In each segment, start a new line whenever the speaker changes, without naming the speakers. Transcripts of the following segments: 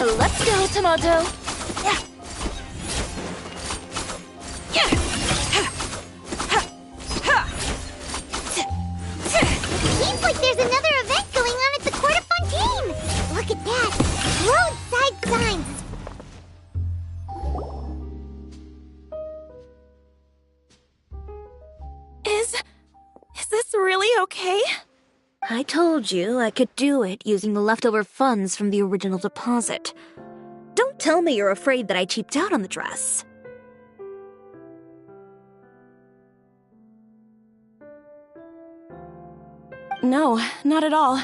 Let's go, Tomato.
Seems like there's another event going on at the Court of Fontaine. Look at that. Roadside signs.
Is this really okay?
I told you I could do it using the leftover funds from the original deposit. Don't tell me you're afraid that I cheaped out on the dress.
No, not at all.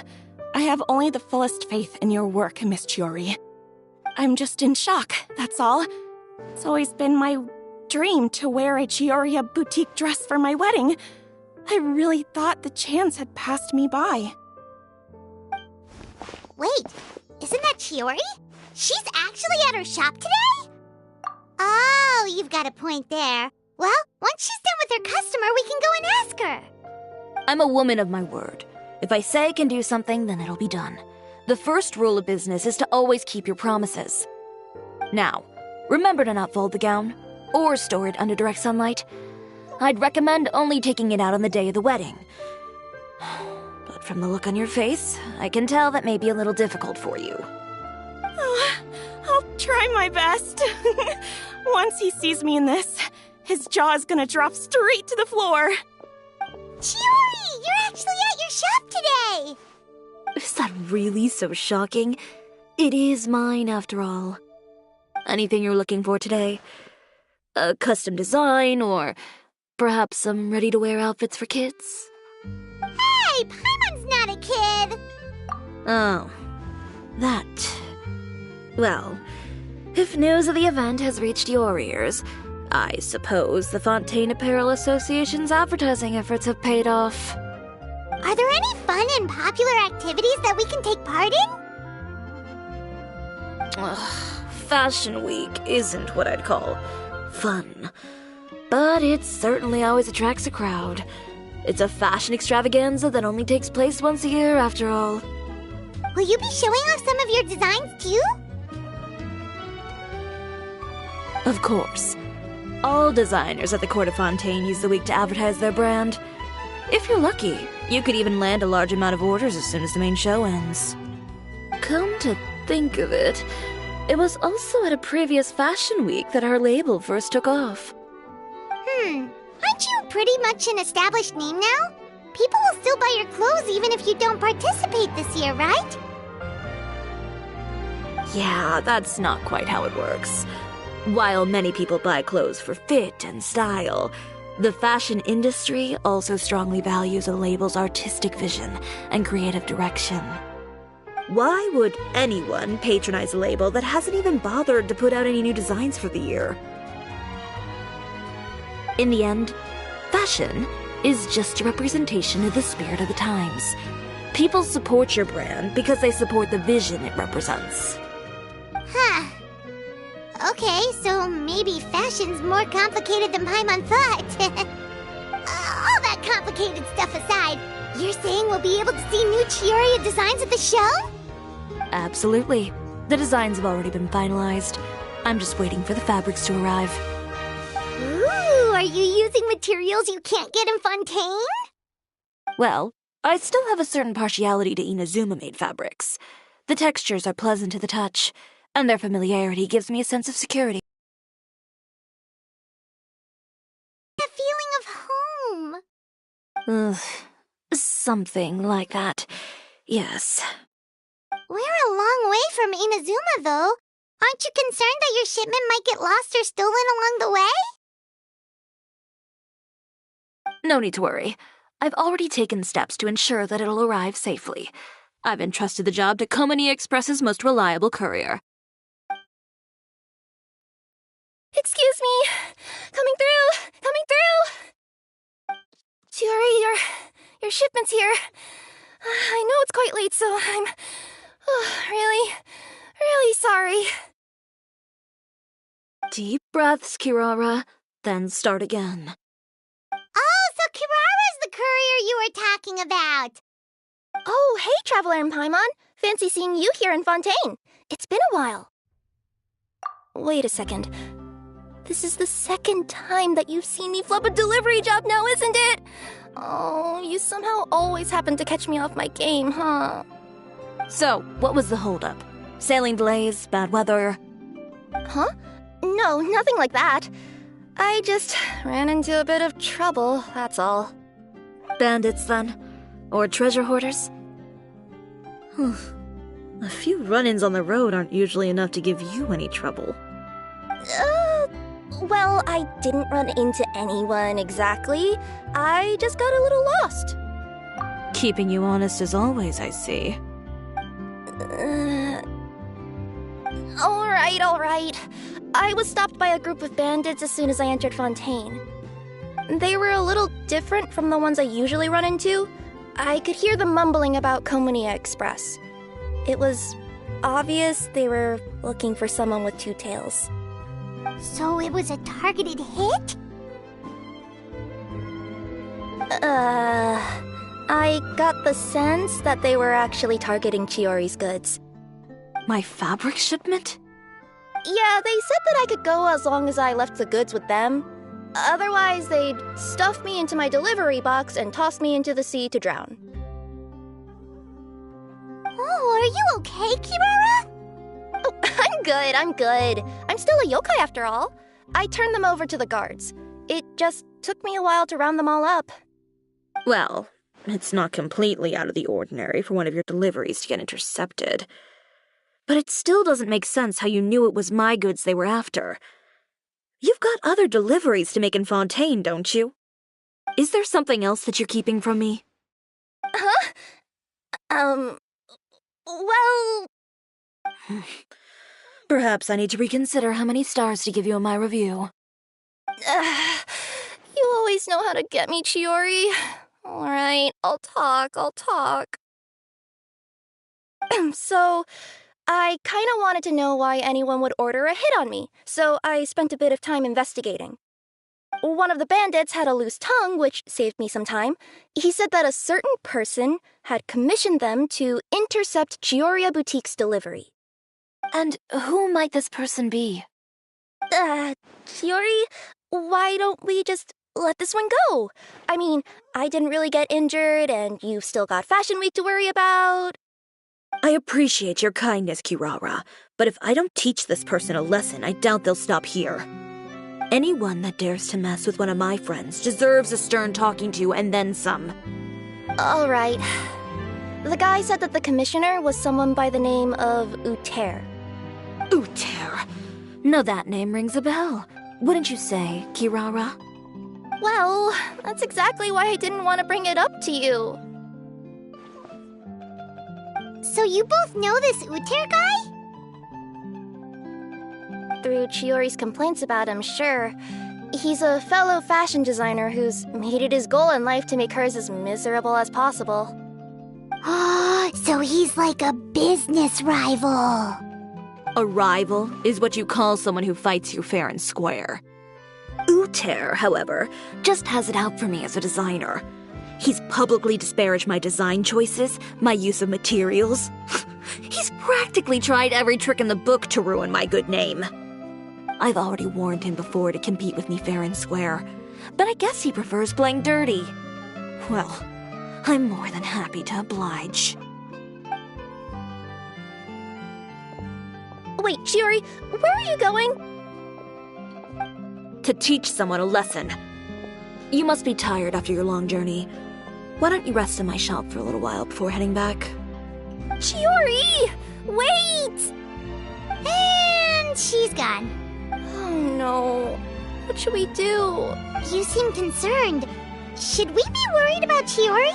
I have only the fullest faith in your work, Miss Chiori. I'm just in shock, that's all. It's always been my dream to wear a Chioriya boutique dress for my wedding. I really thought the chance had passed me by.
Wait, isn't that Chiori? She's actually at her shop today? Oh, you've got a point there. Well, once she's done with her customer, we can go and ask her.
I'm a woman of my word. If I say I can do something, then it'll be done. The first rule of business is to always keep your promises. Now, remember to not fold the gown, or store it under direct sunlight. I'd recommend only taking it out on the day of the wedding. But from the look on your face, I can tell that may be a little difficult for you.
Oh, I'll try my best. Once he sees me in this, his jaw is gonna drop straight to the floor.
Chiori, you're actually at your shop today!
Is that really so shocking? It is mine, after all. Anything you're looking for today? A custom design, or perhaps some ready-to-wear outfits for kids?
Hey, Paimon's not a kid!
Oh, that. Well, if news of the event has reached your ears, I suppose the Fontaine Apparel Association's advertising efforts have paid off.
Are there any fun and popular activities that we can take part in?
Fashion Week isn't what I'd call fun. But it certainly always attracts a crowd. It's a fashion extravaganza that only takes place once a year, after all.
Will you be showing off some of your designs, too?
Of course. All designers at the Court of Fontaine use the week to advertise their brand. If you're lucky, you could even land a large amount of orders as soon as the main show ends. Come to think of it, it was also at a previous Fashion Week that our label first took off.
Aren't you pretty much an established name now? People will still buy your clothes even if you don't participate this year, right?
Yeah, that's not quite how it works. While many people buy clothes for fit and style, the fashion industry also strongly values a label's artistic vision and creative direction. Why would anyone patronize a label that hasn't even bothered to put out any new designs for the year? In the end, fashion is just a representation of the spirit of the times. People support your brand because they support the vision it represents.
Huh. Okay, so maybe fashion's more complicated than Paimon thought. All that complicated stuff aside, you're saying we'll be able to see new Chioriya designs at the show?
Absolutely. The designs have already been finalized. I'm just waiting for the fabrics to arrive.
Ooh, are you using materials you can't get in Fontaine?
Well, I still have a certain partiality to Inazuma-made fabrics. The textures are pleasant to the touch, and their familiarity gives me a sense of security.
That feeling of home.
Something like that. Yes.
We're a long way from Inazuma, though. Aren't you concerned that your shipment might get lost or stolen along the way?
No need to worry. I've already taken steps to ensure that it'll arrive safely. I've entrusted the job to Komani Express's most reliable courier.
Excuse me! Coming through! Coming through! Chiori, your shipment's here. I know it's quite late, so I'm really sorry.
Deep breaths, Kirara, then start again.
Oh, so Kirara's the courier you were talking about.
Oh, hey, Traveler and Paimon. Fancy seeing you here in Fontaine. It's been a while. Wait a second. This is the second time that you've seen me flub a delivery job now, isn't it? Oh, you somehow always happen to catch me off my game, huh?
So, what was the holdup? Sailing delays, bad weather?
Huh? No, nothing like that. I just ran into a bit of trouble, that's all.
Bandits, then? Or treasure hoarders? A few run-ins on the road aren't usually enough to give you any trouble.
Well, I didn't run into anyone exactly. I just got a little lost.
Keeping you honest as always, I see.
All right. I was stopped by a group of bandits as soon as I entered Fontaine. They were a little different from the ones I usually run into. I could hear them mumbling about Komunia Express. It was obvious they were looking for someone with two tails.
So it was a targeted hit?
I got the sense that they were actually targeting Chiori's goods.
My fabric shipment?
Yeah, they said that I could go as long as I left the goods with them. Otherwise, they'd stuff me into my delivery box and toss me into the sea to drown.
Oh, are you okay, Kirara?
Oh, I'm good. I'm still a yokai after all. I turned them over to the guards. It just took me a while to round them all up.
Well, it's not completely out of the ordinary for one of your deliveries to get intercepted. But it still doesn't make sense how you knew it was my goods they were after. You've got other deliveries to make in Fontaine, don't you? Is there something else that you're keeping from me?
Huh? Well...
Perhaps I need to reconsider how many stars to give you in my review.
You always know how to get me, Chiori. Alright, I'll talk. So, I kinda wanted to know why anyone would order a hit on me, so I spent a bit of time investigating. One of the bandits had a loose tongue, which saved me some time. He said that a certain person had commissioned them to intercept Chioria Boutique's delivery.
And who might this person be?
Chiori, why don't we just let this one go? I mean, I didn't really get injured, and you've still got Fashion Week to worry about.
I appreciate your kindness, Kirara, but if I don't teach this person a lesson, I doubt they'll stop here. Anyone that dares to mess with one of my friends deserves a stern talking to and then some.
All right. The guy said that the commissioner was someone by the name of Uter.
Uter? No, that name rings a bell. Wouldn't you say, Kirara?
Well, that's exactly why I didn't want to bring it up to you.
So you both know this Uter guy?
Through Chiori's complaints about him, sure. He's a fellow fashion designer who's made it his goal in life to make hers as miserable as possible.
Oh, so he's like a business rival.
A rival is what you call someone who fights you fair and square. Uter, however, just has it out for me as a designer. He's publicly disparaged my design choices, my use of materials. He's practically tried every trick in the book to ruin my good name. I've already warned him before to compete with me fair and square, but I guess he prefers playing dirty. Well, I'm more than happy to oblige.
Wait, Chiori, where are you going?
To teach someone a lesson. You must be tired after your long journey. Why don't you rest in my shop for a little while before heading back?
Chiori! Wait!
And she's gone.
Oh no. What should we do?
You seem concerned. Should we be worried about Chiori?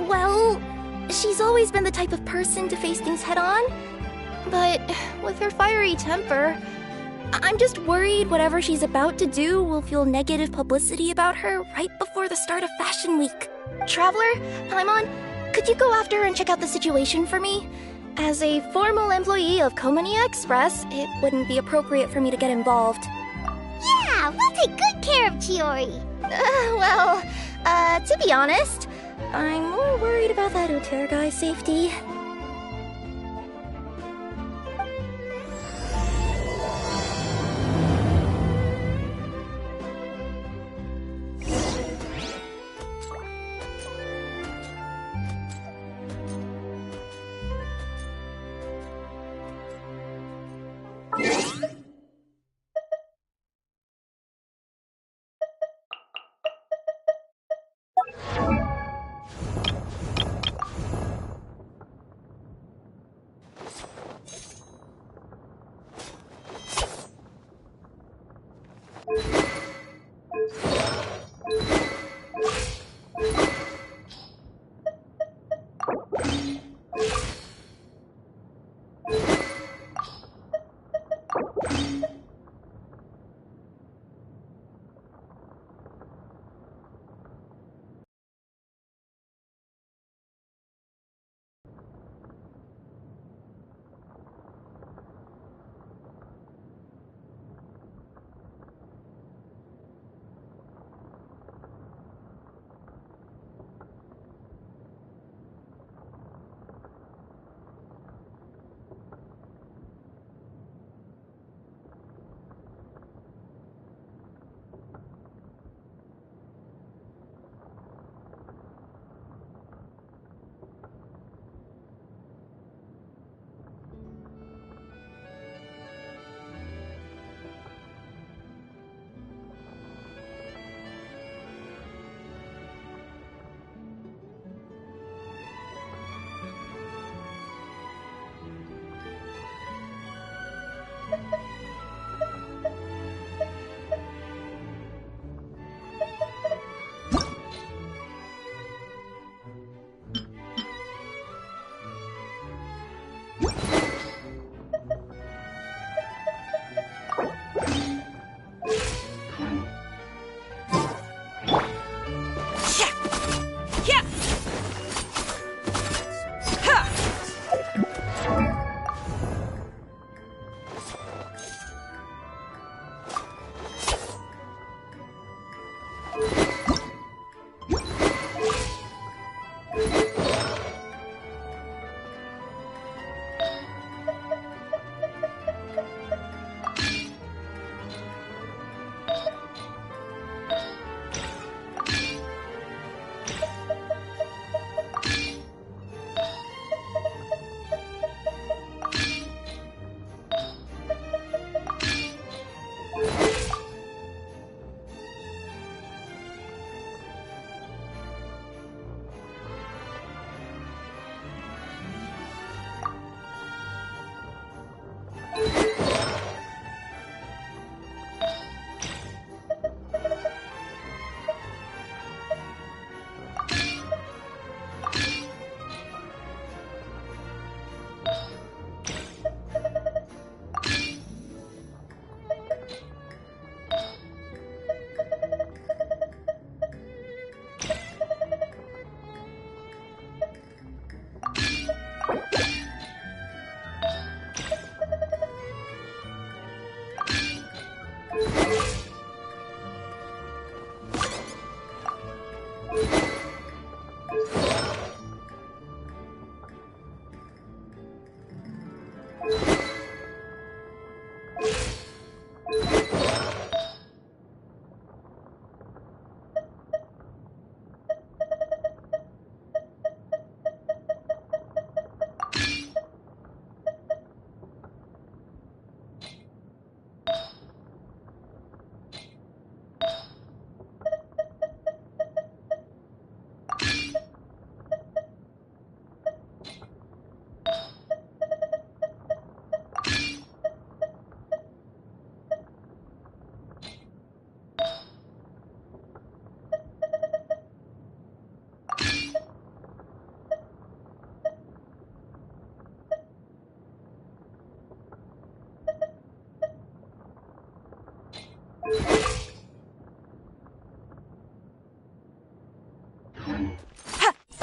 Well, she's always been the type of person to face things head on. But with her fiery temper, I'm just worried whatever she's about to do will feel negative publicity about her right before the start of Fashion Week. Traveler, Paimon, could you go after her and check out the situation for me? As a formal employee of Komunia Express, it wouldn't be appropriate for me to get involved.
Yeah, we'll take good care of Chiori.
Well,
To be honest, I'm more worried about that Uter guy's safety.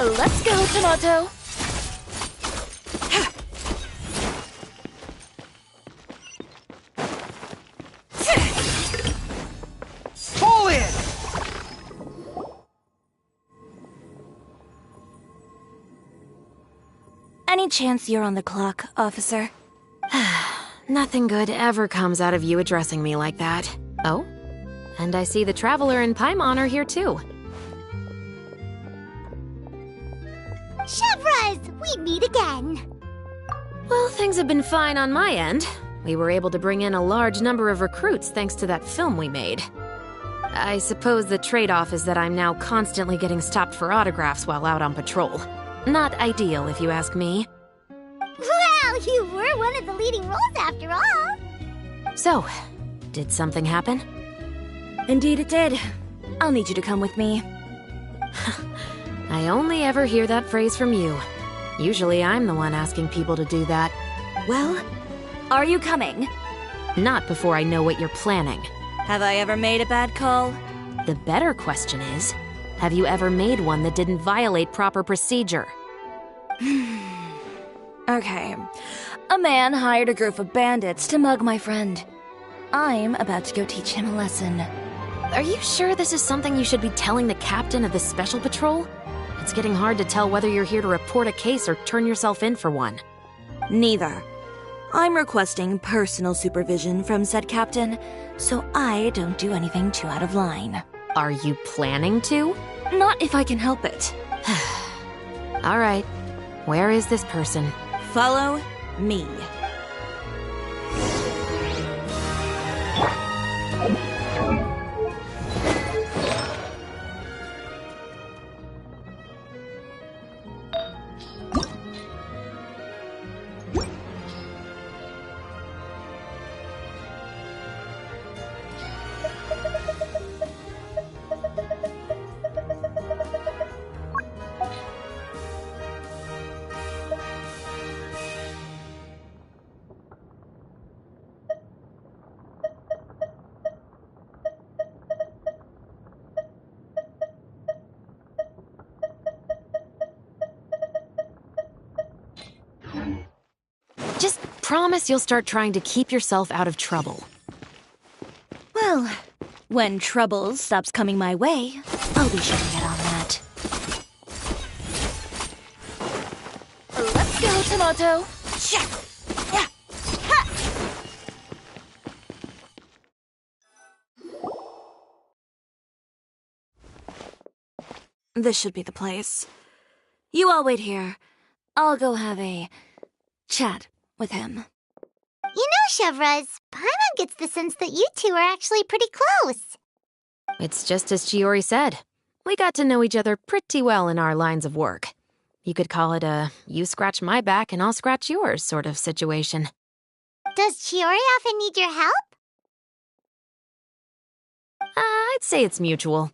Let's go, Tomato!
Pull in!
Any chance you're on the clock, officer?
Nothing good ever comes out of you addressing me like that. Oh? And I see the Traveler and Paimon are here too.
Chevras, we meet again.
Well, things have been fine on my end. We were able to bring in a large number of recruits thanks to that film we made. I suppose the trade-off is that I'm now constantly getting stopped for autographs while out on patrol. Not ideal, if you ask me.
Well, you were one of the leading roles after all.
So, did something happen?
Indeed it did. I'll need you to come with me.
I only ever hear that phrase from you. Usually I'm the one asking people to do that.
Well, are you coming?
Not before I know what you're planning.
Have I ever made a bad call?
The better question is, have you ever made one that didn't violate proper procedure?
Okay. A man hired a group of bandits to mug my friend. I'm about to go teach him a lesson.
Are you sure this is something you should be telling the captain of the Special Patrol? It's getting hard to tell whether you're here to report a case or turn yourself in for one.
Neither. I'm requesting personal supervision from said captain, so I don't do anything too out of line.
Are you planning to?
Not if I can help it.
All right. Where is this person?
Follow me.
Just promise you'll start trying to keep yourself out of trouble.
Well, when trouble stops coming my way, I'll be sure to get on that. Let's go, Tomato. Check. Yeah. Ha. This should be the place. You all wait here. I'll go have a chat with him.
You know, Chevras, Paimon gets the sense that you two are actually pretty close.
It's just as Chiori said. We got to know each other pretty well in our lines of work. You could call it a you scratch my back and I'll scratch yours sort of situation.
Does Chiori often need your help?
I'd say it's mutual.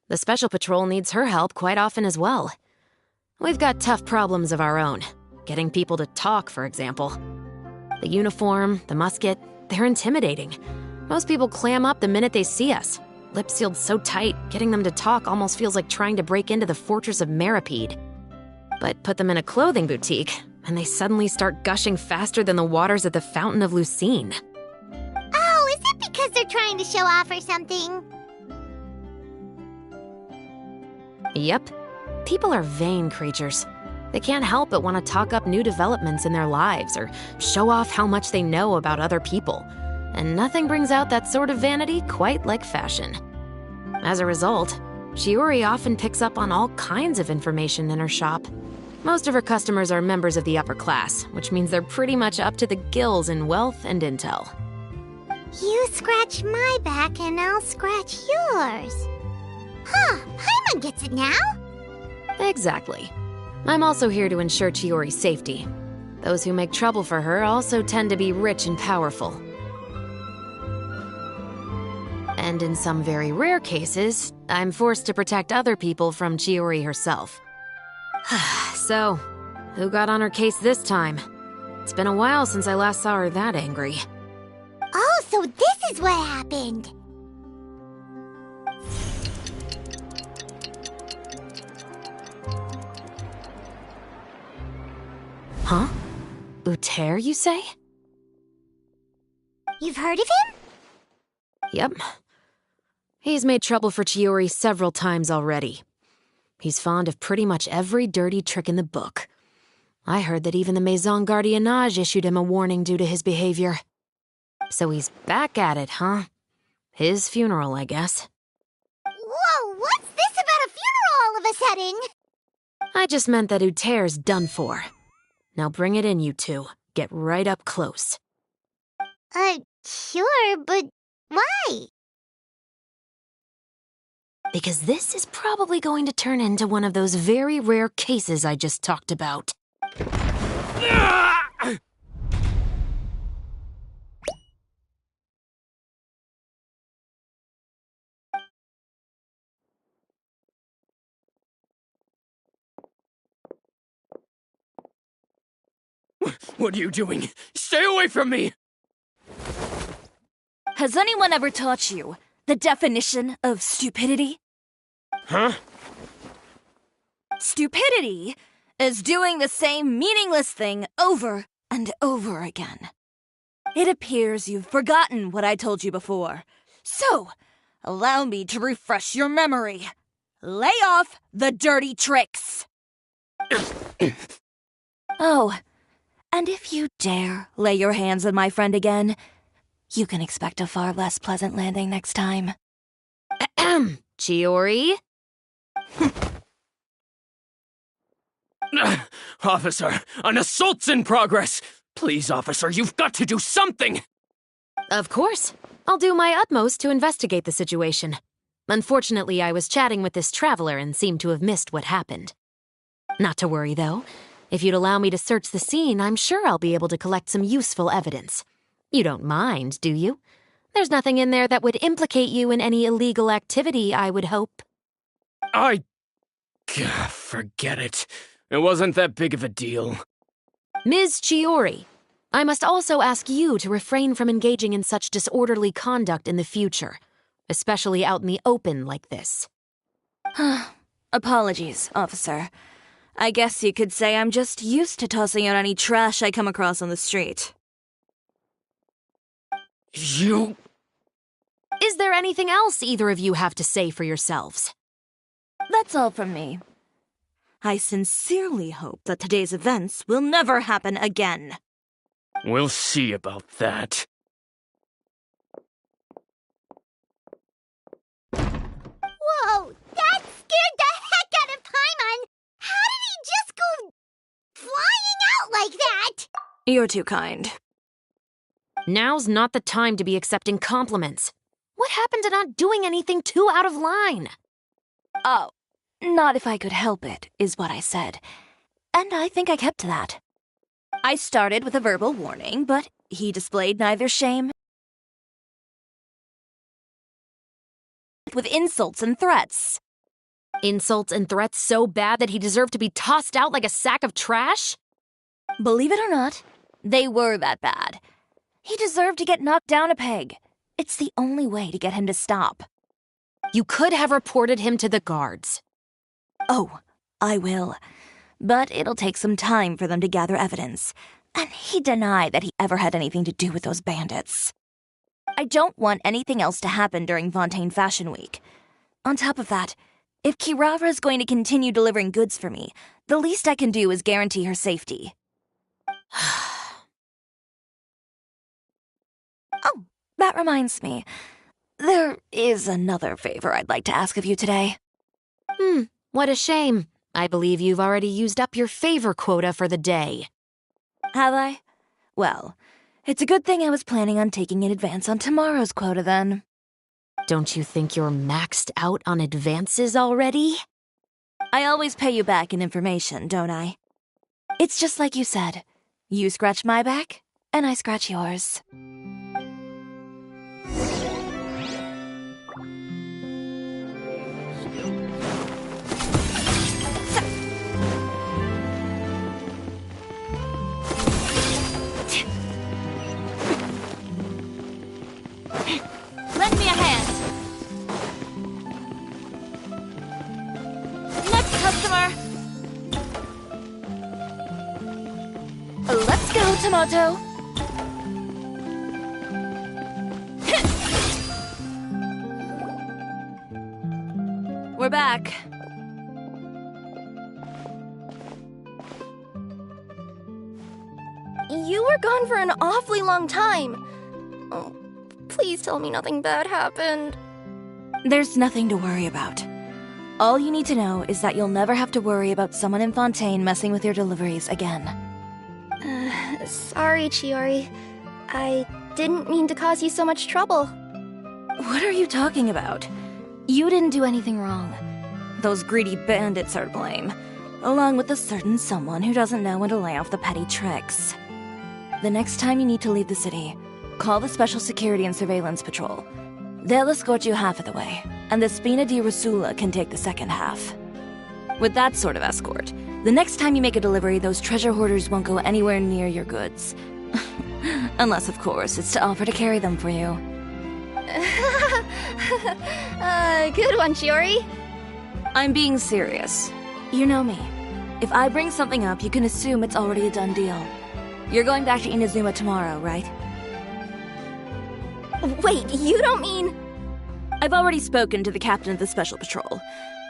The Special Patrol needs her help quite often as well. We've got tough problems of our own. Getting people to talk, for example. The uniform, the musket, they're intimidating. Most people clam up the minute they see us. Lips sealed so tight, getting them to talk almost feels like trying to break into the fortress of Meripede. But put them in a clothing boutique, and they suddenly start gushing faster than the waters at the Fountain of Lucine.
Oh, is it because they're trying to show off or something?
Yep. People are vain creatures. They can't help but want to talk up new developments in their lives or show off how much they know about other people. And nothing brings out that sort of vanity quite like fashion. As a result, Chiori often picks up on all kinds of information in her shop. Most of her customers are members of the upper class, which means they're pretty much up to the gills in wealth and intel.
You scratch my back and I'll scratch yours. Huh, Paimon gets it now?
Exactly. I'm also here to ensure Chiori's safety. Those who make trouble for her also tend to be rich and powerful. And in some very rare cases, I'm forced to protect other people from Chiori herself. So, who got on her case this time? It's been a while since I last saw her that angry.
Oh, so this is what happened.
Huh? Uter, you say?
You've heard of him?
Yep. He's made trouble for Chiori several times already. He's fond of pretty much every dirty trick in the book. I heard that even the Maison Gardiennage issued him a warning due to his behavior. So he's back at it, huh? His funeral, I guess.
Whoa, what's this about a funeral all of a sudden?
I just meant that Uter's done for. Now bring it in, you two. Get right up close.
Sure, but why?
Because this is probably going to turn into one of those very rare cases I just talked about.
What are you doing? Stay away from me!
Has anyone ever taught you the definition of stupidity?
Huh?
Stupidity is doing the same meaningless thing over and over again. It appears you've forgotten what I told you before. So, allow me to refresh your memory. Lay off the dirty tricks! Oh, and if you dare lay your hands on my friend again, you can expect a far less pleasant landing next time.
Ahem. Chiori?
Officer, an assault's in progress! Please, officer, you've got to do something!
Of course. I'll do my utmost to investigate the situation. Unfortunately, I was chatting with this traveler and seemed to have missed what happened. Not to worry, though. If you'd allow me to search the scene, I'm sure I'll be able to collect some useful evidence. You don't mind, do you? There's nothing in there that would implicate you in any illegal activity, I would hope.
Forget it. It wasn't that big of a deal.
Ms. Chiori, I must also ask you to refrain from engaging in such disorderly conduct in the future, especially out in the open like this.
Apologies, officer. I guess you could say I'm just used to tossing out any trash I come across on the street.
You...
Is there anything else either of you have to say for yourselves?
That's all from me. I sincerely hope that today's events will never happen again.
We'll see about that.
Whoa, that scared the heck out of Paimon! How did he just go flying out like that?
You're too kind.
Now's not the time to be accepting compliments. What happened to not doing anything too out of line?
Oh, not if I could help it, is what I said. And I think I kept to that. I started with a verbal warning, but he displayed neither shame with insults and threats.
Insults and threats so bad that he deserved to be tossed out like a sack of trash?
Believe it or not, they were that bad. He deserved to get knocked down a peg. It's the only way to get him to stop.
You could have reported him to the guards.
Oh, I will. But it'll take some time for them to gather evidence. And he denied that he ever had anything to do with those bandits. I don't want anything else to happen during Fontaine Fashion Week. On top of that, if Kirara is going to continue delivering goods for me, the least I can do is guarantee her safety. Oh, that reminds me. There is another favor I'd like to ask of you today.
What a shame. I believe you've already used up your favor quota for the day.
Have I? Well, it's a good thing I was planning on taking an advance on tomorrow's quota then.
Don't you think you're maxed out on advances already?
I always pay you back in information, don't I? It's just like you said. You scratch my back, and I scratch yours. Lend me a hand. Next customer. Let's go, Tomato. We're back.
you were gone for an awfully long time. Oh, please tell me nothing bad happened.
There's nothing to worry about. All you need to know is that you'll never have to worry about someone in Fontaine messing with your deliveries again.
Sorry, Chiori. I didn't mean to cause you so much trouble.
What are you talking about? You didn't do anything wrong. Those greedy bandits are to blame, along with a certain someone who doesn't know when to lay off the petty tricks. The next time you need to leave the city, call the Special Security and Surveillance Patrol. They'll escort you half of the way, and the Spina di Rusula can take the second half. With that sort of escort, the next time you make a delivery, those treasure hoarders won't go anywhere near your goods. Unless, of course, it's to offer to carry them for you.
Good one, Chiori.
I'm being serious. You know me. If I bring something up, you can assume it's already a done deal. You're going back to Inazuma tomorrow, right?
Wait, you don't mean...
I've already spoken to the captain of the Special Patrol.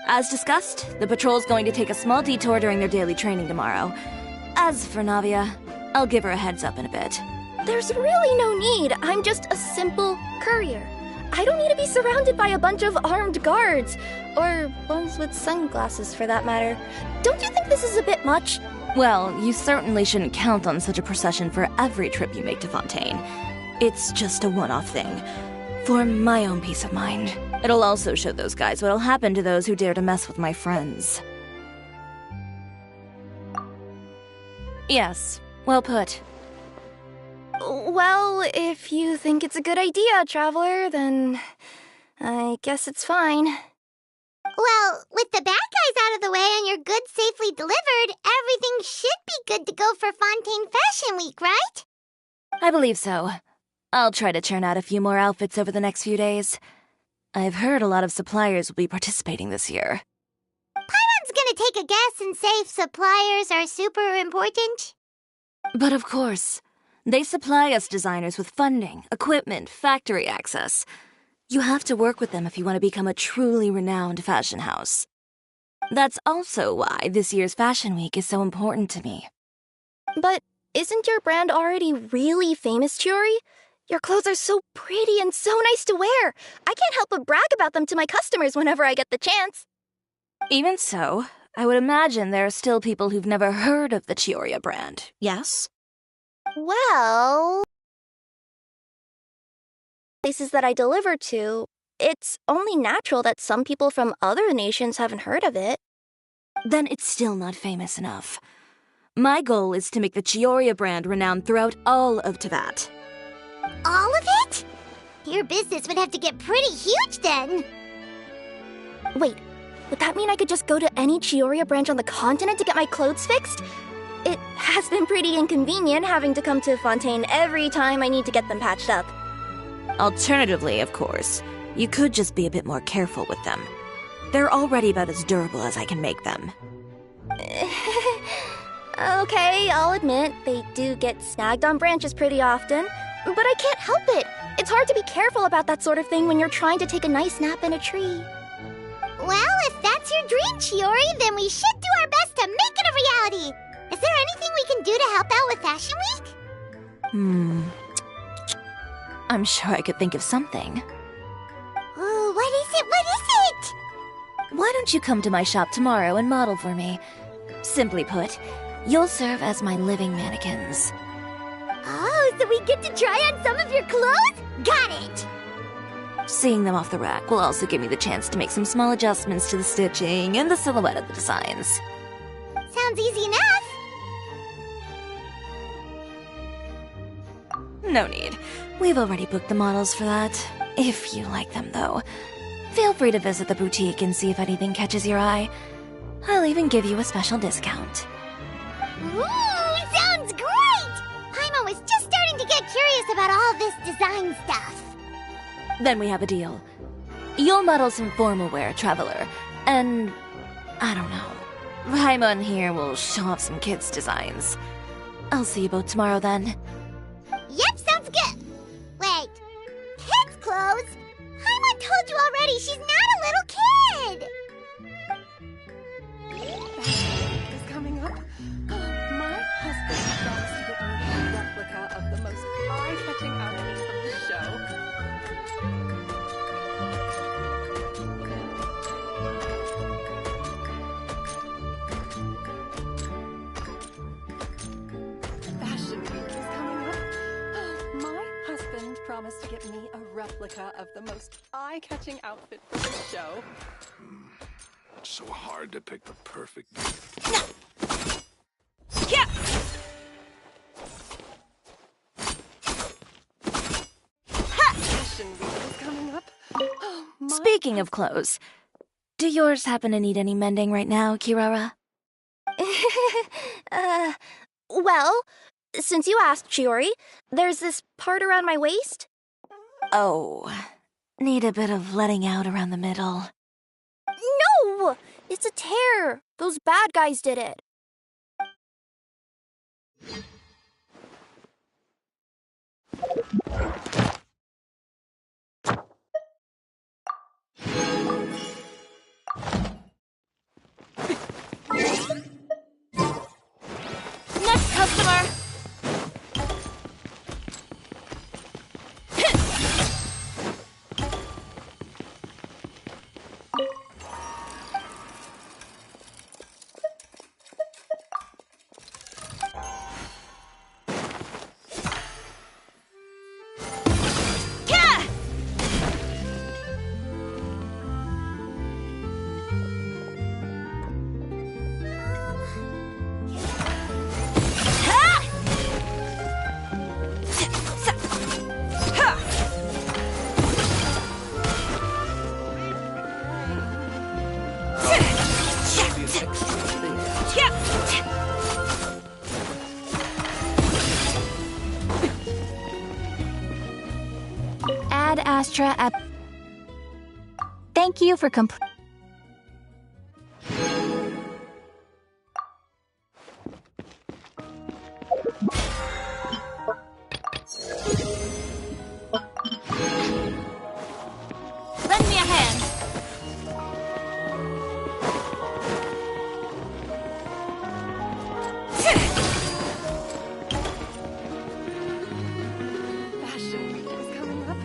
As discussed, the patrol's going to take a small detour during their daily training tomorrow. As for Navia, I'll give her a heads up in a bit.
There's really no need. I'm just a simple courier. I don't need to be surrounded by a bunch of armed guards. Or ones with sunglasses, for that matter. Don't you think this is a bit much?
Well, you certainly shouldn't count on such a procession for every trip you make to Fontaine. It's just a one-off thing. For my own peace of mind. It'll also show those guys what'll happen to those who dare to mess with my friends. Yes, well put.
Well, if you think it's a good idea, Traveler, then I guess it's fine.
Well, with the bad guys out of the way and your goods safely delivered, everything should be good to go for Fontaine Fashion Week, right?
I believe so. I'll try to churn out a few more outfits over the next few days. I've heard a lot of suppliers will be participating this year.
Paimon's gonna take a guess and say suppliers are super important.
But of course, they supply us designers with funding, equipment, factory access. You have to work with them if you want to become a truly renowned fashion house. That's also why this year's Fashion Week is so important to me.
But isn't your brand already really famous, Chiori? Your clothes are so pretty and so nice to wear. I can't help but brag about them to my customers whenever I get the chance.
Even so, I would imagine there are still people who've never heard of the Chiori brand, yes?
Well... places that I deliver to, it's only natural that some people from other nations haven't heard of it.
Then it's still not famous enough. My goal is to make the Chiori brand renowned throughout all of Teyvat.
All of it? Your business would have to get pretty huge then.
Wait, would that mean I could just go to any Chiori branch on the continent to get my clothes fixed? It has been pretty inconvenient having to come to Fontaine every time I need to get them patched up.
Alternatively, of course, you could just be a bit more careful with them. They're already about as durable as I can make them.
Okay, I'll admit, they do get snagged on branches pretty often, but I can't help it. It's hard to be careful about that sort of thing when you're trying to take a nice nap in a tree.
Well, if that's your dream, Chiori, then we should do our best to make it a reality. Is there anything we can do to help out with Fashion Week?
I'm sure I could think of something.
Ooh, what is it? What is it?
Why don't you come to my shop tomorrow and model for me? Simply put, you'll serve as my living mannequins.
Oh, so we get to try on some of your clothes? Got it!
Seeing them off the rack will also give me the chance to make some small adjustments to the stitching and the silhouette of the designs.
Sounds easy enough.
No need. We've already booked the models for that. If you like them, though. Feel free to visit the boutique and see if anything catches your eye. I'll even give you a special discount.
Ooh, sounds great! Paimon was just starting to get curious about all this design stuff.
Then we have a deal. You'll model some formal wear, Traveler, and... I don't know. Paimon here will show off some kids' designs. I'll see you both tomorrow, then.
Yep, sounds good. Wait, kids' clothes? Paimon told you already, she's not a little kid.
Is coming up. My husband loves to get me promised to get me a replica of the most eye-catching outfit for the show.
It's so hard to pick the perfect gift.
Yeah.
Fashion week is coming up. Oh,
Speaking of clothes, do yours happen to need any mending right now, Kirara?
Well, since you asked, Chiori, there's this part around my waist.
Oh, need a bit of letting out around the middle.
No! It's a tear. Those bad guys did it.
Next customer!
Ad Astra at... Thank you for
Lend me a hand.
Fashion week is coming up.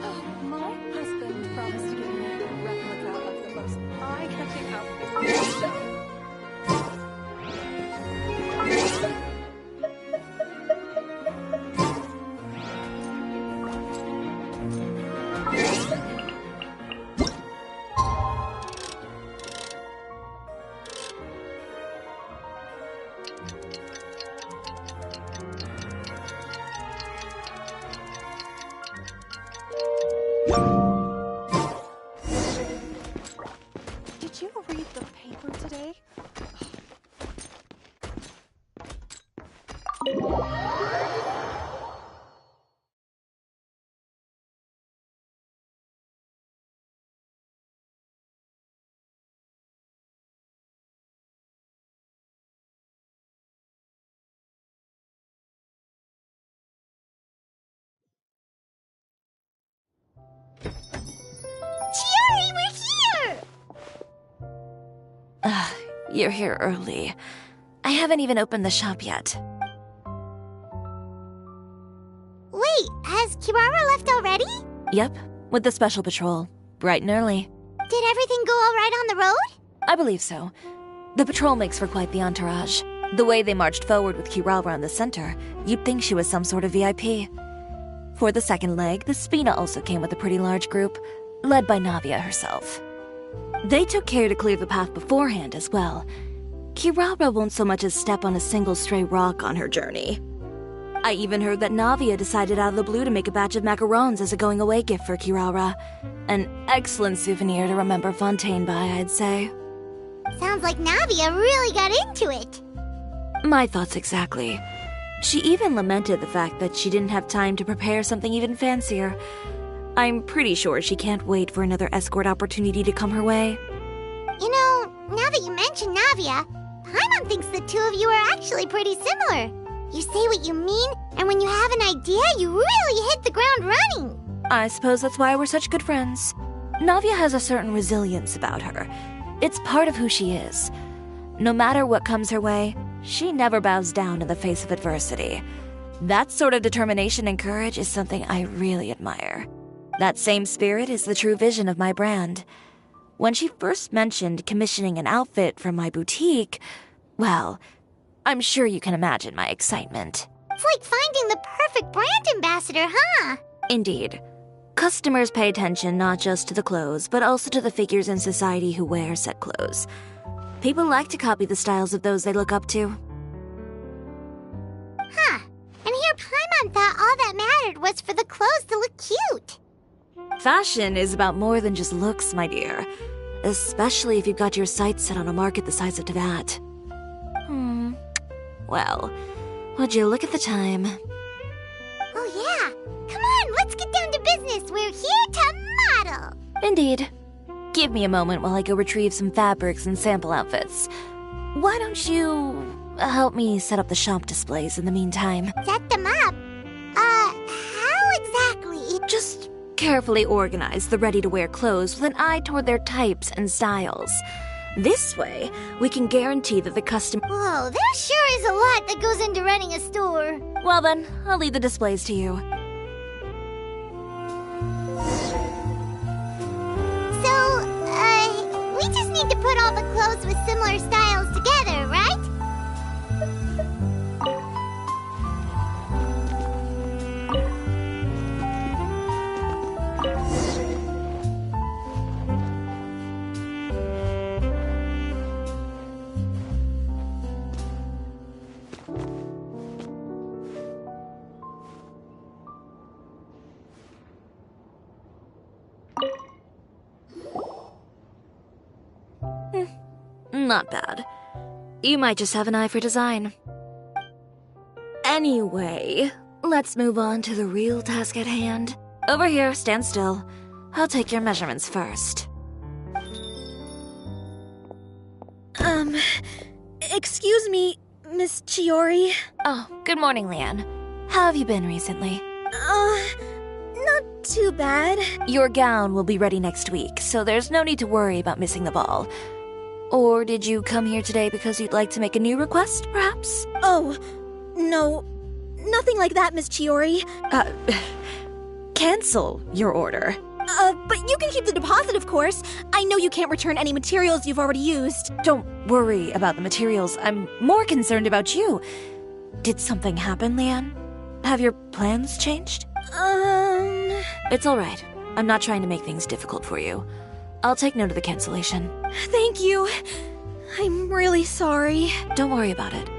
Oh, my husband promised to get me a replica of the most eye-catching outfit for the show. Did you read the paper today?
Chiori, we're here!
You're here early. I haven't even opened the shop yet.
Wait, has Kirara left already?
Yep, with the special patrol. Bright and early.
Did everything go all right on the road?
I believe so. The patrol makes for quite the entourage. The way they marched forward with Kirara in the center, you'd think she was some sort of VIP. For the second leg, the Spina also came with a pretty large group, led by Navia herself. They took care to clear the path beforehand as well. Kirara won't so much as step on a single stray rock on her journey. I even heard that Navia decided out of the blue to make a batch of macarons as a going-away gift for Kirara. An excellent souvenir to remember Fontaine by, I'd say.
Sounds like Navia really got into it.
My thoughts exactly. She even lamented the fact that she didn't have time to prepare something even fancier. I'm pretty sure she can't wait for another escort opportunity to come her way.
You know, now that you mention Navia, Paimon thinks the two of you are actually pretty similar. You say what you mean, and when you have an idea, you really hit the ground running.
I suppose that's why we're such good friends. Navia has a certain resilience about her. It's part of who she is. No matter what comes her way, she never bows down in the face of adversity. That sort of determination and courage is something I really admire. That same spirit is the true vision of my brand. When she first mentioned commissioning an outfit from my boutique, well, I'm sure you can imagine my excitement.
It's like finding the perfect brand ambassador, huh?
Indeed. Customers pay attention not just to the clothes, but also to the figures in society who wear said clothes. People like to copy the styles of those they look up to.
Huh. And here Paimon thought all that mattered was for the clothes to look cute.
Fashion is about more than just looks, my dear. Especially if you've got your sights set on a market the size of Teyvat. Well, would you look at the time?
Oh yeah. Come on, let's get down to business. We're here to model.
Indeed. Give me a moment while I go retrieve some fabrics and sample outfits. Why don't you help me set up the shop displays in the meantime?
Set them up? How exactly?
Just carefully organize the ready-to-wear clothes with an eye toward their types and styles. This way, we can guarantee that the customer...
Whoa, there sure is a lot that goes into running a store.
Well then, I'll leave the displays to you.
We just need to put all the clothes with similar styles together, right?
Not bad. You might just have an eye for design. Anyway, let's move on to the real task at hand. Over here, stand still. I'll take your measurements first.
Excuse me, Miss Chiori.
Oh, good morning, Leanne. How have you been recently?
Not too bad.
Your gown will be ready next week, so there's no need to worry about missing the ball. Or did you come here today because you'd like to make a new request, perhaps?
Oh, no. Nothing like that, Miss Chiori.
Cancel your order.
But you can keep the deposit, of course. I know you can't return any materials you've already used.
Don't worry about the materials. I'm more concerned about you. Did something happen, Leanne? Have your plans changed? It's all right. I'm not trying to make things difficult for you. I'll take note of the cancellation.
Thank you. I'm really sorry.
Don't worry about it.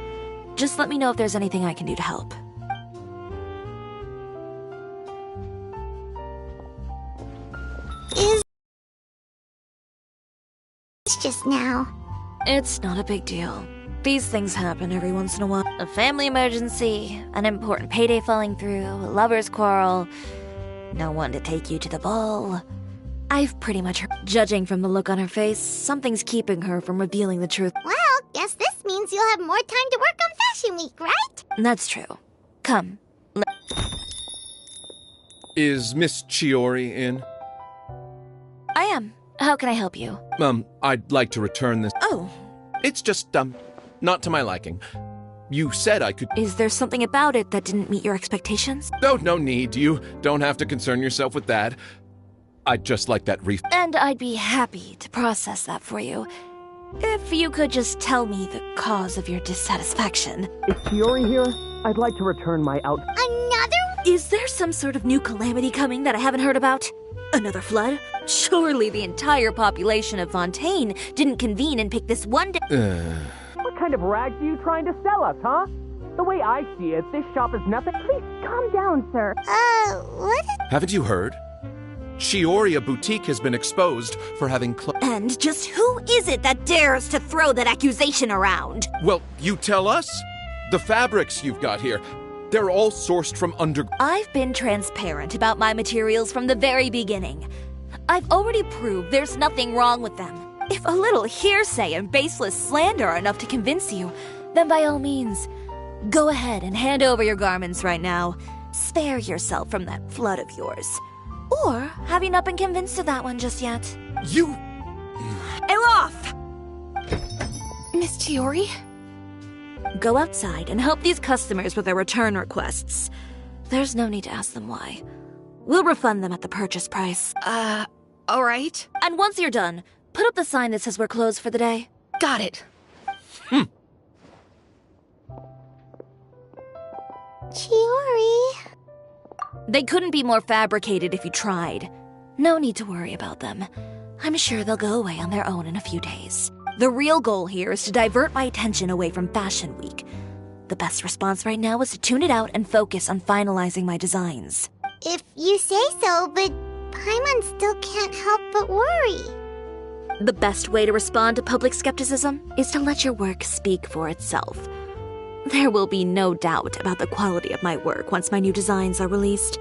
Just let me know if there's anything I can do to help.
It's just now.
It's not a big deal. These things happen every once in a while. A family emergency, an important payday falling through, a lover's quarrel, no one to take you to the ball. I've pretty much heard. Judging from the look on her face, something's keeping her from revealing the truth.
Well, guess this means you'll have more time to work on Fashion Week, right?
That's true. Come.
Is Miss Chiori in?
I am. How can I help you?
I'd like to return this.
Oh.
It's just, not to my liking. You said I could.
Is there something about it that didn't meet your expectations?
Oh, no need. You don't have to concern yourself with that. I'd just like that
And I'd be happy to process that for you. If you could just tell me the cause of your dissatisfaction.
Is Chiori here? I'd like to return my
Another one?
Is there some sort of new calamity coming that I haven't heard about? Another flood? Surely the entire population of Fontaine didn't convene and pick this one day.
What kind of rags are you trying to sell us, huh? The way I see it, this shop is nothing. Please calm down, sir.
What?
Haven't you heard? Chiori Boutique has been exposed for having
And just who is it that dares to throw that accusation around?
Well, you tell us. The fabrics you've got here, they're all sourced from
I've been transparent about my materials from the very beginning. I've already proved there's nothing wrong with them. If a little hearsay and baseless slander are enough to convince you, then by all means, go ahead and hand over your garments right now. Spare yourself from that flood of yours. Or have you not been convinced of that one just yet?
You...
Elof!
Miss Chiori?
Go outside and help these customers with their return requests. There's no need to ask them why. We'll refund them at the purchase price.
All right.
And once you're done, put up the sign that says we're closed for the day.
Got it.
Chiori.
They couldn't be more fabricated if you tried. No need to worry about them. I'm sure they'll go away on their own in a few days. The real goal here is to divert my attention away from Fashion Week. The best response right now is to tune it out and focus on finalizing my designs.
If you say so, but Paimon still can't help but worry.
The best way to respond to public skepticism is to let your work speak for itself. There will be no doubt about the quality of my work once my new designs are released.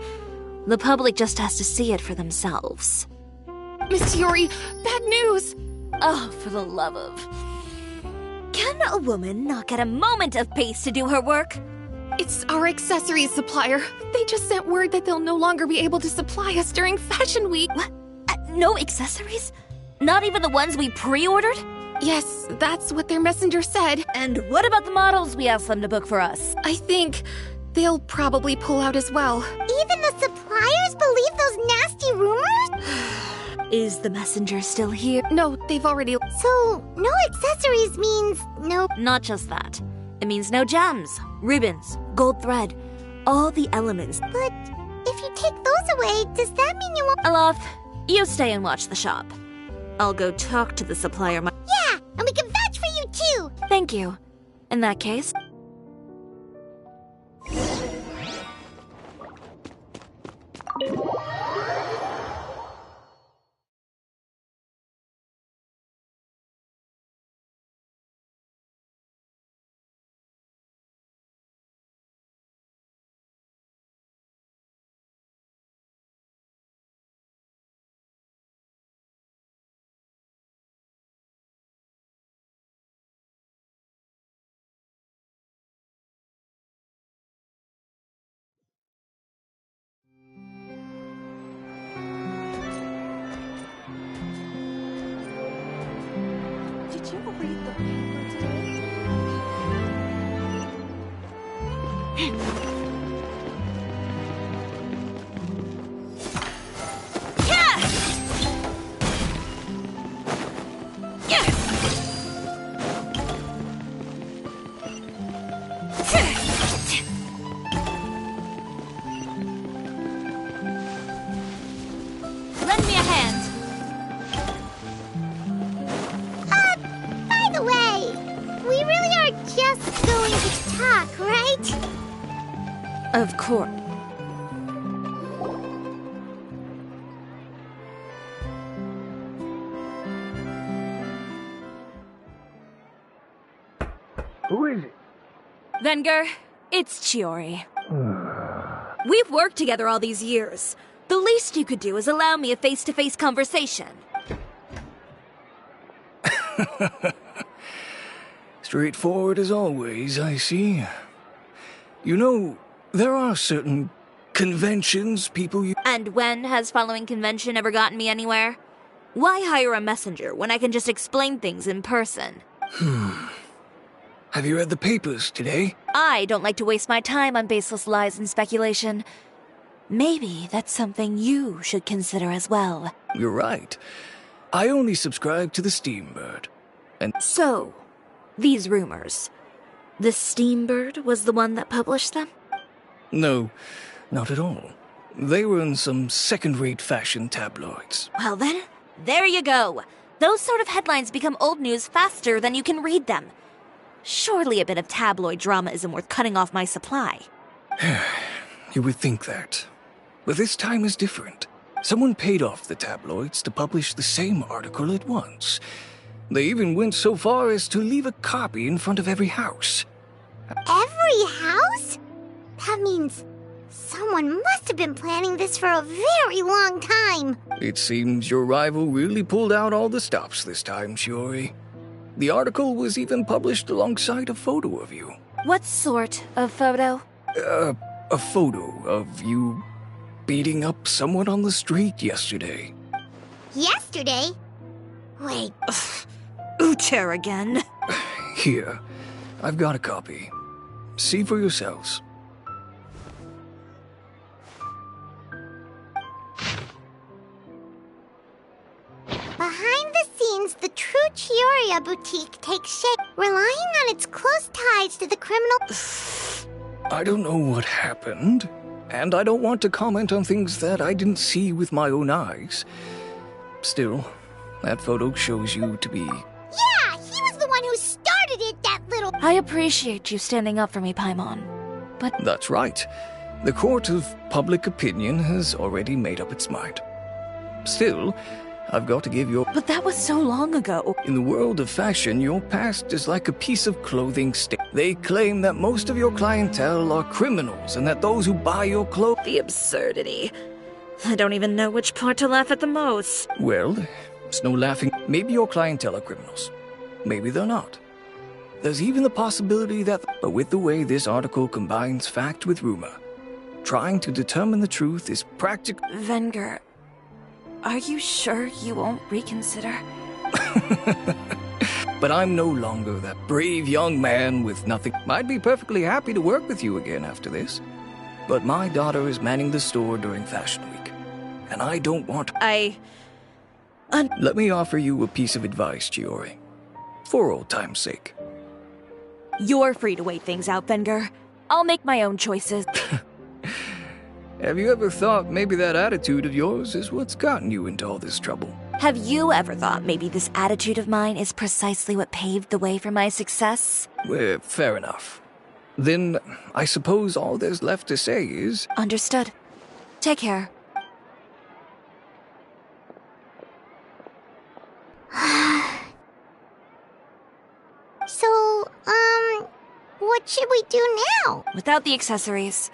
The public just has to see it for themselves.
Miss Yuri, bad news!
Oh, for the love of... Can a woman not get a moment of peace to do her work?
It's our accessories supplier. They just sent word that they'll no longer be able to supply us during Fashion Week.
What? No accessories? Not even the ones we pre-ordered?
Yes, that's what their messenger said.
And what about the models we asked them to book for us?
I think they'll probably pull out as well.
Even the suppliers believe those nasty rumors?
Is the messenger still here?
No, they've already...
So, no accessories means no...
Not just that. It means no gems, ribbons, gold thread, all the elements.
But if you take those away, does that mean you won't...
Alof, you stay and watch the shop. I'll go talk to the supplier.
Yeah, and we can vouch for you too!
Thank you. In that case...
Did you read the paper today?
Lend me a hand.
By the way, we really are just going to talk, right?
Of course.
Who is it?
Venger, it's Chiori. We've worked together all these years. The least you could do is allow me a face-to-face conversation.
Straightforward as always, I see. You know, there are certain conventions people use.
And when has following convention ever gotten me anywhere? Why hire a messenger when I can just explain things in person?
Have you read the papers today?
I don't like to waste my time on baseless lies and speculation. Maybe that's something you should consider as well.
You're right. I only subscribe to the Steambird. And
So, these rumors. The Steambird was the one that published them?
no, not at all. They were in some second-rate fashion tabloids.
Well then, there you go. Those sort of headlines become old news faster than you can read them. Surely a bit of tabloid drama isn't worth cutting off my supply.
You would think that. But this time is different. Someone paid off the tabloids to publish the same article at once. They even went so far as to leave a copy in front of every house.
Every house? That means someone must have been planning this for a very long time.
It seems your rival really pulled out all the stops this time, Shiori. The article was even published alongside a photo of you.
What sort of photo?
A photo of you beating up someone on the street yesterday.
Yesterday? Wait,
Ucher again.
Here, I've got a copy. See for yourselves.
behind the scenes, the true Chioria boutique takes shape, relying on its close ties to the criminal...
I don't know what happened, and I don't want to comment on things that I didn't see with my own eyes. Still, that photo shows you to be...
Yeah, he was the one who started it, that little...
I appreciate you standing up for me, Paimon. But
That's right. The court of public opinion has already made up its mind. Still, I've got to give your...
But that was so long ago.
In the world of fashion, your past is like a piece of clothing They claim that most of your clientele are criminals and that those who buy your clothes...
The absurdity. I don't even know which part to laugh at the most.
Well, it's no laughing. Maybe your clientele are criminals. Maybe they're not. There's even the possibility that... But with the way this article combines fact with rumor, trying to determine the truth is practical...
Venger, are you sure you won't reconsider?
But I'm no longer that brave young man with nothing. I'd be perfectly happy to work with you again after this. But my daughter is manning the store during Fashion Week, and I don't want... Let me offer you a piece of advice, Chiori. For old time's sake.
You're free to wait things out, Venger. I'll make my own choices.
Have you ever thought maybe that attitude of yours is what's gotten you into all this trouble?
Have you ever thought maybe this attitude of mine is precisely what paved the way for my success?
Well, fair enough. Then, I suppose all there's left to say is...
Understood. Take care.
So, what should we do now?
Without the accessories,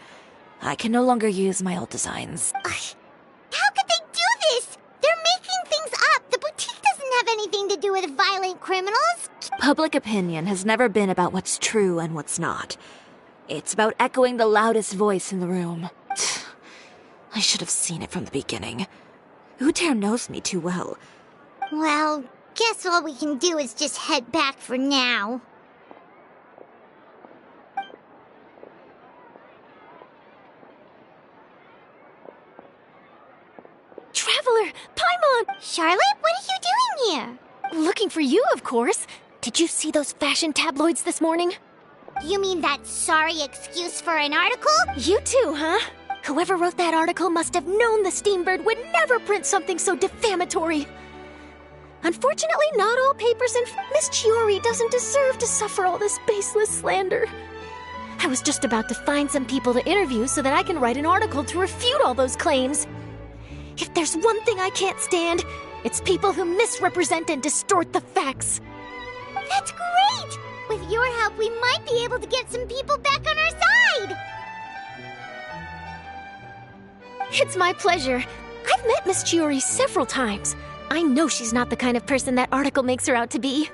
I can no longer use my old designs.
How could they do this? They're making things up. The boutique doesn't have anything to do with violent criminals.
Public opinion has never been about what's true and what's not. It's about echoing the loudest voice in the room. I should have seen it from the beginning. Uter knows me too well.
Well, guess all we can do is just head back for now.
Traveler! Paimon!
Charlotte, what are you doing here?
Looking for you, of course. Did you see those fashion tabloids this morning?
You mean that sorry excuse for an article?
You too, huh? Whoever wrote that article must have known the Steambird would never print something so defamatory. Unfortunately, not all papers and Miss Chiori doesn't deserve to suffer all this baseless slander. I was just about to find some people to interview so that I can write an article to refute all those claims. If there's one thing I can't stand, it's people who misrepresent and distort the facts.
That's great! With your help, we might be able to get some people back on our side!
It's my pleasure. I've met Miss Chiori several times. I know she's not the kind of person that article makes her out to be.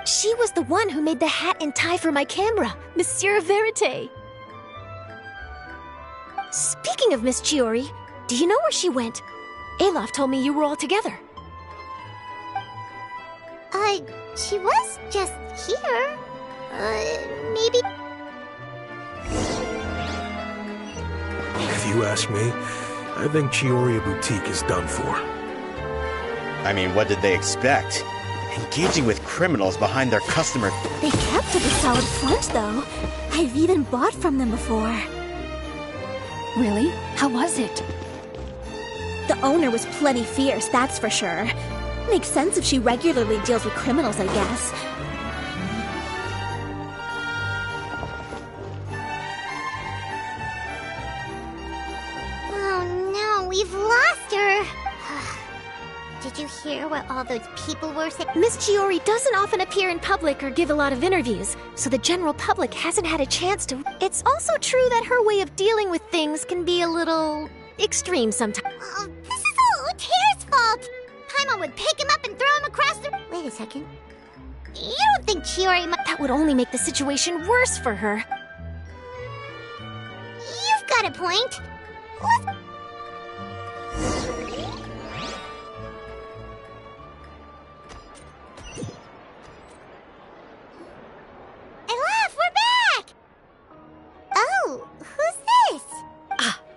She was the one who made the hat and tie for my camera, Monsieur Verite. Speaking of Miss Chiori, do you know where she went? Alof told me you were all together.
She was just here. Maybe...
If you ask me, I think Chiori Boutique is done for.
I mean, what did they expect? Engaging with criminals behind their customer...
They kept up a solid front, though. I've even bought from them before. Really? How was it? The owner was plenty fierce, that's for sure. Makes sense if she regularly deals with criminals, I guess.
Oh no, we've lost her! Did you hear what all those people were saying?
Miss Chiori doesn't often appear in public or give a lot of interviews, so the general public hasn't had a chance to... It's also true that her way of dealing with things can be a little... extreme sometimes.
Oh, this is all Uter's fault! Paimon would pick him up and throw him across the... Wait a second. You don't think Chiori might...
That would only make the situation worse for her.
You've got a point. Let's...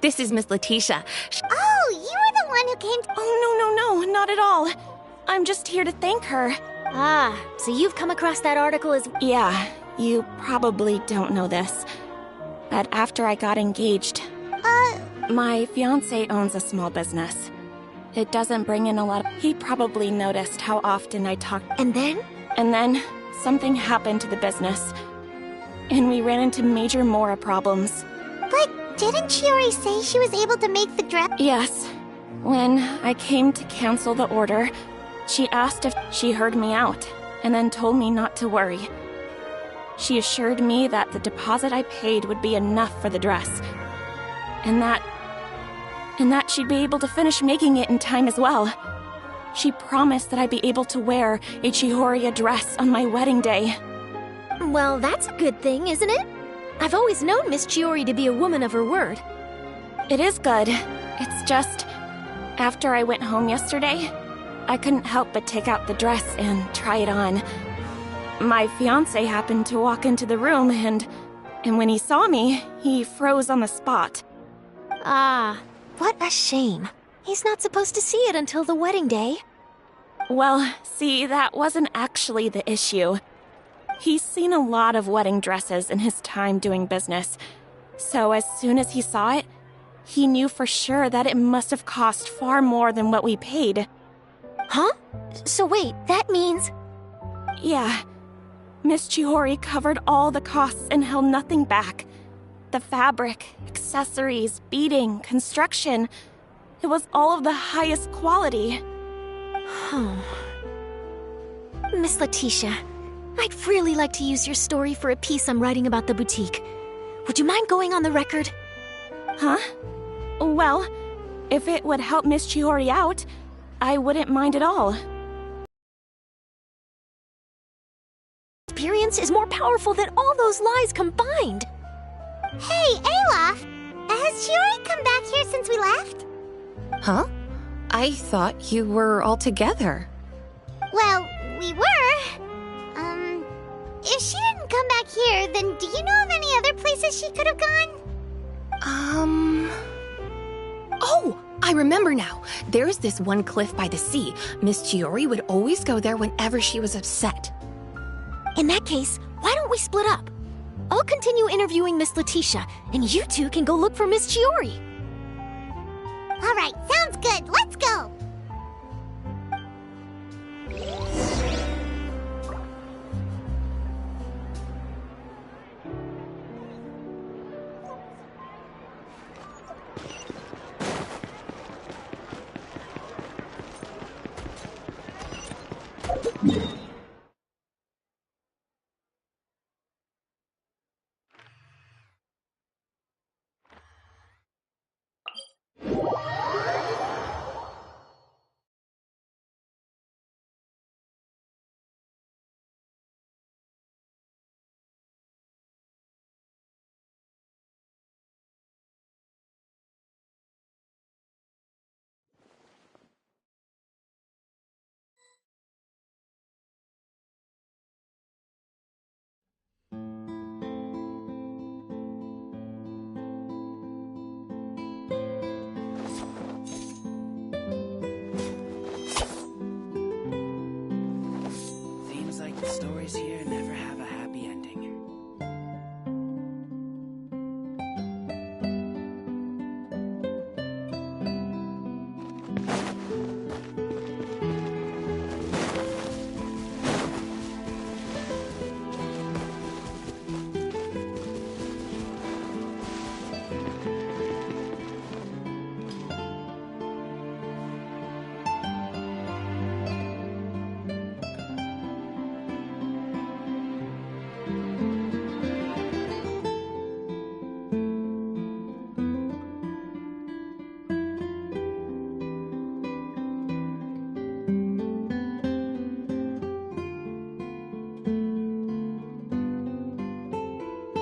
This is Miss Letitia.
Oh, you were the one who came to...
Oh, no, not at all. I'm just here to thank her.
Ah, so you've come across that article as...
Yeah, you probably don't know this. But after I got engaged, My fiancé owns a small business. It doesn't bring in a lot. He probably noticed how often I talk.
And then?
And then something happened to the business. And we ran into major Mora problems.
But didn't Chiori say she was able to make the dress?
Yes. When I came to cancel the order, she asked if she heard me out, and then told me not to worry. She assured me that the deposit I paid would be enough for the dress. And that she'd be able to finish making it in time as well. She promised that I'd be able to wear a Chihoria dress on my wedding day.
Well, that's a good thing, isn't it? I've always known Miss Chiori to be a woman of her word.
It is good. It's just, after I went home yesterday, I couldn't help but take out the dress and try it on. My fiancé happened to walk into the room and when he saw me, he froze on the spot.
Ah, what a shame. He's not supposed to see it until the wedding day.
Well, see, that wasn't actually the issue. He's seen a lot of wedding dresses in his time doing business, so as soon as he saw it, he knew for sure that it must have cost far more than what we paid.
Huh? So wait, that means...
Yeah. Miss Chihori covered all the costs and held nothing back. The fabric, accessories, beading, construction. It was all of the highest quality.
Miss Letitia, I'd really like to use your story for a piece I'm writing about the boutique. Would you mind going on the record?
Huh? Well, if it would help Miss Chihori out, I wouldn't mind at all.
Experience is more powerful than all those lies combined.
Hey, Olaf! Has Chiori come back here since we left?
Huh? I thought you were all together.
Well, we were. If she didn't come back here, then do you know of any other places she could have gone?
Oh, I remember now. There's this one cliff by the sea. Miss Chiori would always go there whenever she was upset.
In that case, why don't we split up? I'll continue interviewing Miss Letitia, and you two can go look for Miss Chiori.
All right, sounds good. Let's go!
Seems like the stories here never have a happy ending.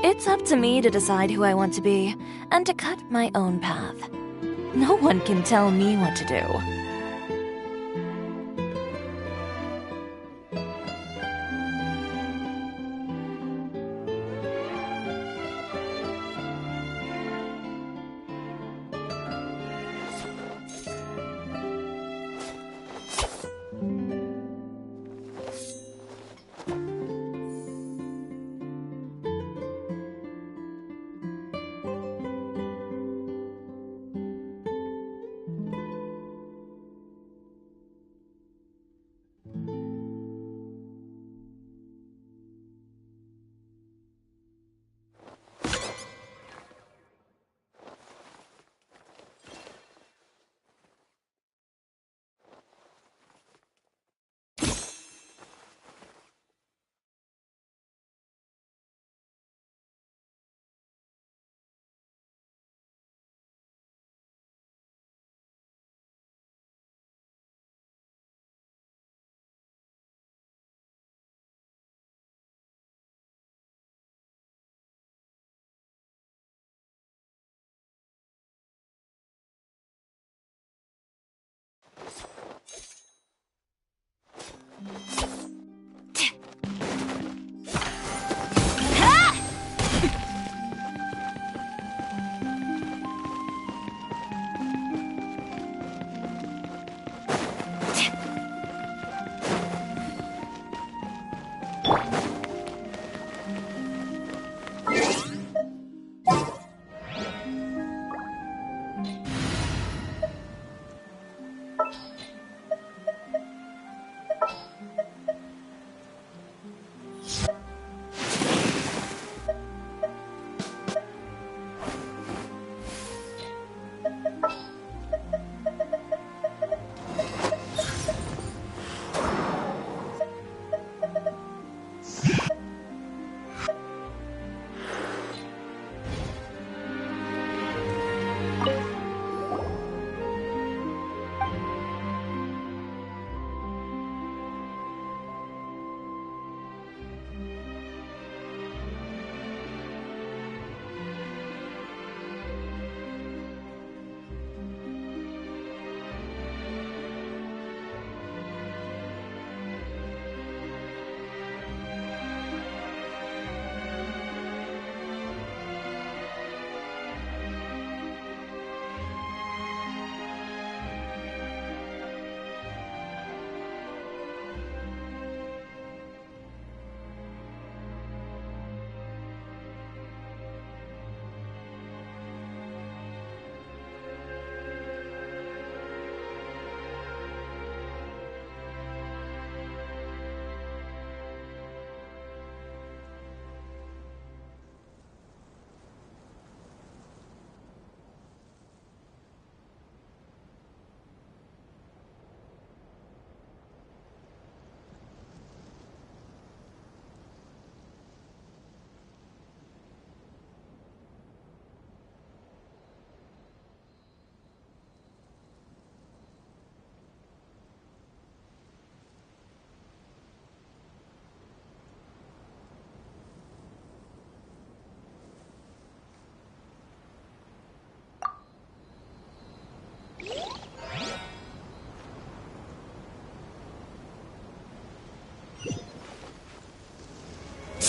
It's up to me to decide who I want to be, and to cut my own path. No one can tell me what to do.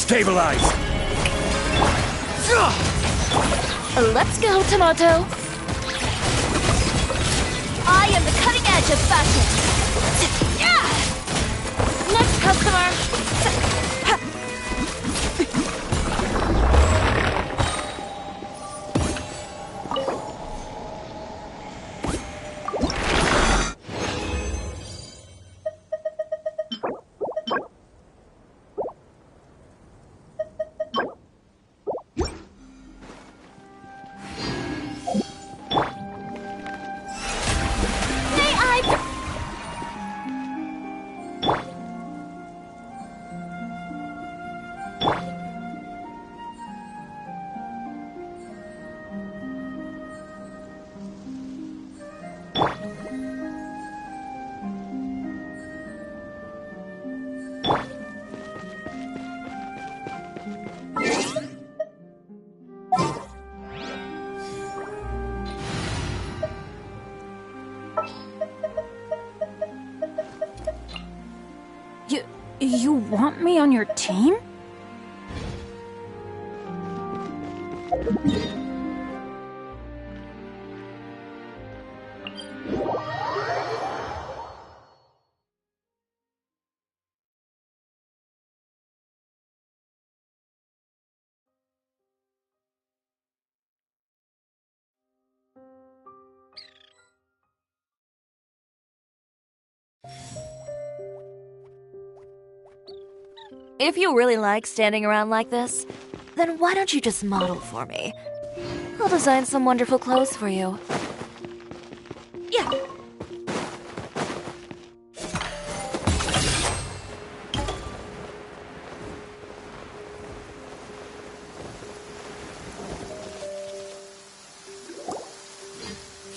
Stabilize!
Let's go, Tomato! I am the cutting edge of fashion! Next customer!
You want me on your team?
If you really like standing around like this, then why don't you just model for me? I'll design some wonderful clothes for you. Yeah.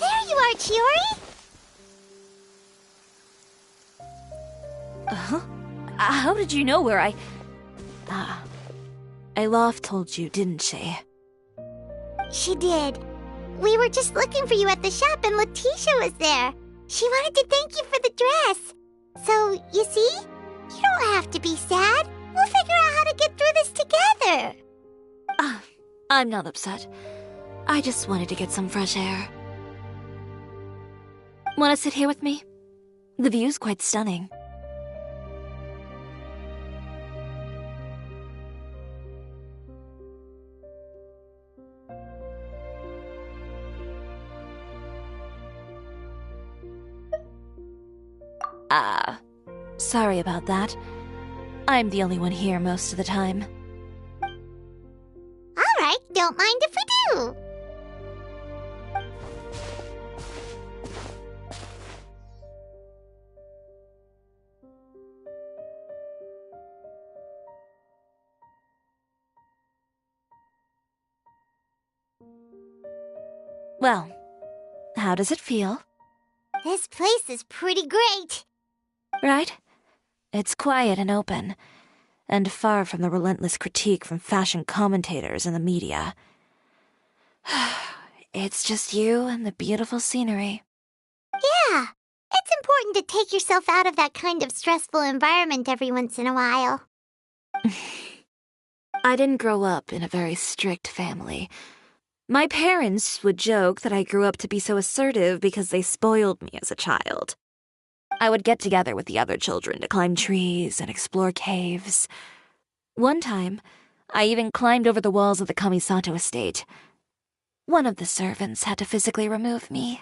There you are, Chiori!
Uh-huh. How did you know where I... Aloft told you, didn't she?
She did. We were just looking for you at the shop and Letitia was there. She wanted to thank you for the dress. So, you see? You don't have to be sad. We'll figure out how to get through this together.
I'm not upset. I just wanted to get some fresh air. Want to sit here with me? The view's quite stunning. Sorry about that. I'm the only one here most of the time.
Alright, don't mind if we do.
Well, how does it feel?
This place is pretty great.
Right? It's quiet and open, and far from the relentless critique from fashion commentators and the media. It's just you and the beautiful scenery.
Yeah, it's important to take yourself out of that kind of stressful environment every once in a while.
I didn't grow up in a very strict family. My parents would joke that I grew up to be so assertive because they spoiled me as a child. I would get together with the other children to climb trees and explore caves. One time, I even climbed over the walls of the Kamisato estate. One of the servants had to physically remove me.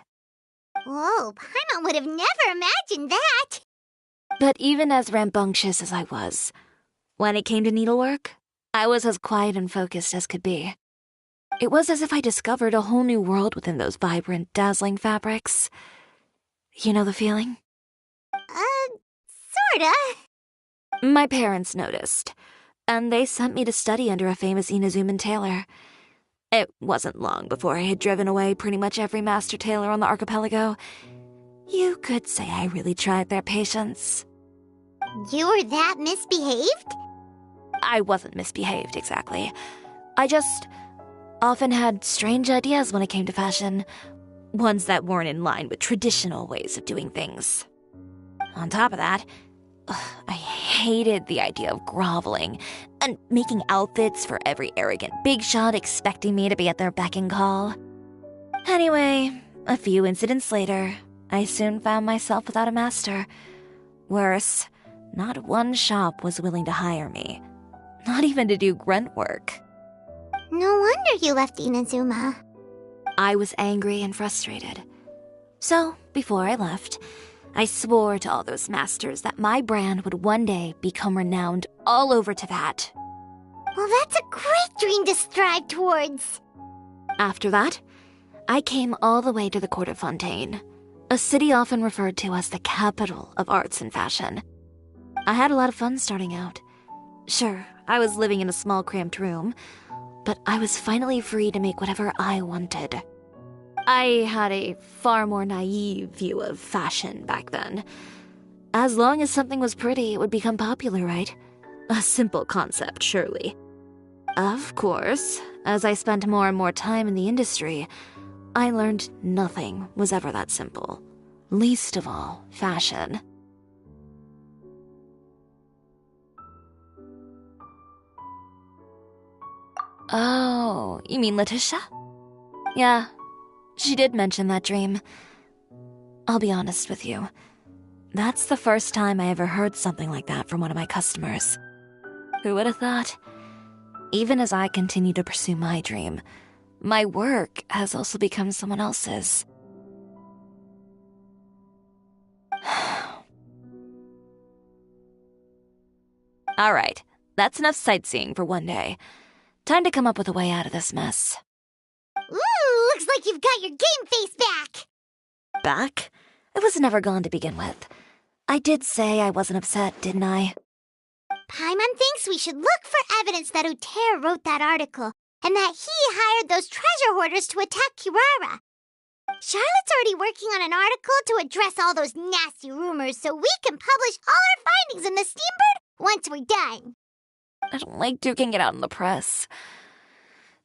Whoa, Paimon would have never imagined that!
But even as rambunctious as I was, when it came to needlework, I was as quiet and focused as could be. It was as if I discovered a whole new world within those vibrant, dazzling fabrics. You know the feeling?
Sorta.
My parents noticed, and they sent me to study under a famous Inazuman tailor. It wasn't long before I had driven away pretty much every master tailor on the archipelago. You could say I really tried their patience.
You were that misbehaved?
I wasn't misbehaved, exactly. I just often had strange ideas when it came to fashion. Ones that weren't in line with traditional ways of doing things. On top of that, I hated the idea of groveling and making outfits for every arrogant big shot expecting me to be at their beck and call. Anyway, a few incidents later, I soon found myself without a master. Worse, not one shop was willing to hire me. Not even to do grunt work.
No wonder you left Inazuma.
I was angry and frustrated. So, before I left, I swore to all those masters that my brand would one day become renowned all over Teyvat.
Well, that's a great dream to strive towards.
After that, I came all the way to the court of Fontaine, a city often referred to as the capital of arts and fashion. I had a lot of fun starting out. Sure, I was living in a small cramped room, but I was finally free to make whatever I wanted. I had a far more naive view of fashion back then. As long as something was pretty, it would become popular, right? A simple concept, surely. Of course, as I spent more and more time in the industry, I learned nothing was ever that simple. Least of all, fashion. Oh, you mean Letitia? Yeah, she did mention that dream. I'll be honest with you. That's the first time I ever heard something like that from one of my customers. Who would have thought? Even as I continue to pursue my dream, my work has also become someone else's. All right, that's enough sightseeing for one day. Time to come up with a way out of this mess.
Ooh, looks like you've got your game face back!
Back? It was never gone to begin with. I did say I wasn't upset, didn't I?
Paimon thinks we should look for evidence that Uter wrote that article, and that he hired those treasure hoarders to attack Kirara. Charlotte's already working on an article to address all those nasty rumors so we can publish all our findings in the Steambird once we're done.
I don't like duking it out in the press.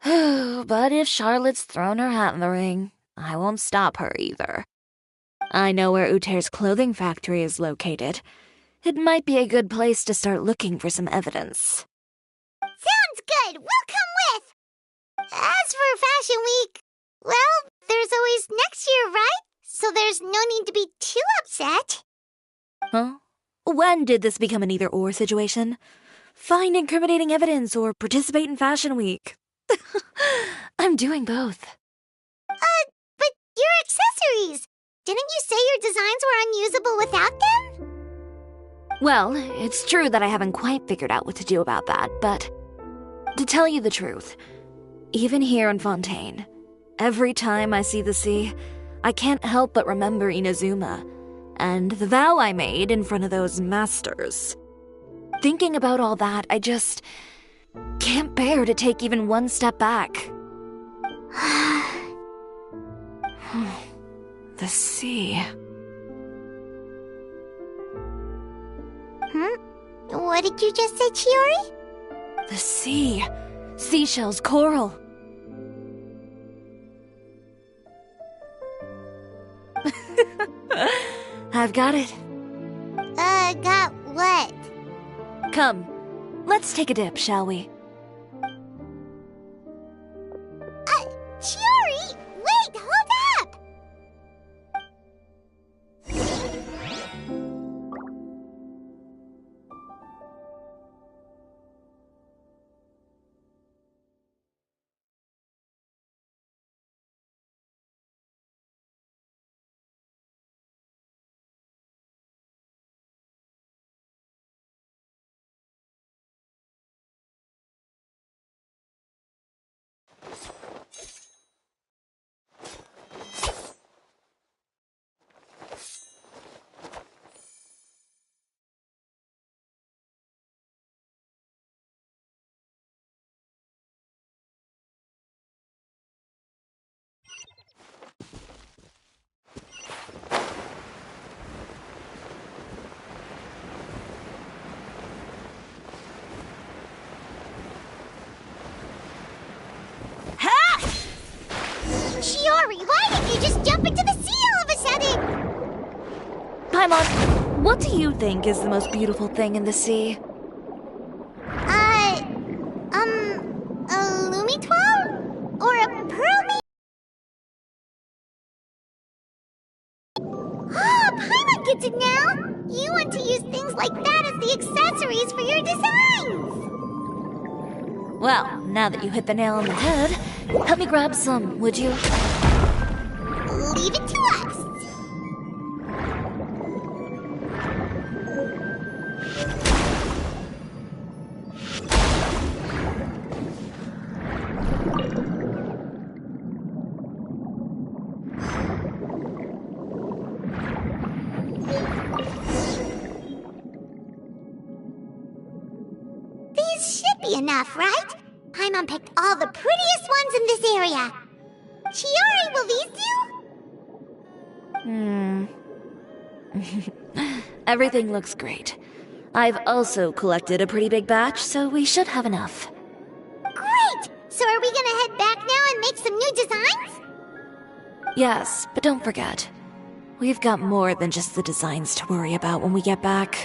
But if Charlotte's thrown her hat in the ring, I won't stop her either. I know where Uter's clothing factory is located. It might be a good place to start looking for some evidence.
Sounds good! We'll come with! As for Fashion Week, well, there's always next year, right? So there's no need to be too upset.
Huh? When did this become an either-or situation? Find incriminating evidence or participate in Fashion Week. I'm doing both.
But your accessories! Didn't you say your designs were unusable without them?
Well, it's true that I haven't quite figured out what to do about that, but to tell you the truth, even here in Fontaine, every time I see the sea, I can't help but remember Inazuma and the vow I made in front of those masters. Thinking about all that, I just can't bear to take even one step back. The sea.
What did you just say, Chiori?
The sea. Seashells, coral. I've got it.
Got what?
Come, let's take a dip, shall we?
Chiori! Wait, hold up! Chiori, why did you just jump into the sea all of a sudden?
Paimon, what do do you think is the most beautiful thing in the sea?
A Lumitoile? Or a Pearl? Ah, Paimon gets it now! You want to use things like that as the accessories for your designs!
Well, now that you hit the nail on the head, help me grab some, would you?
Leave it to us! These should be enough, right? Paimon picked all the prettiest ones in this area. Chiori, will these do?
Everything looks great. I've also collected a pretty big batch, so we should have enough.
Great! So are we gonna head back now and make some new designs?
Yes, but don't forget, we've got more than just the designs to worry about when we get back.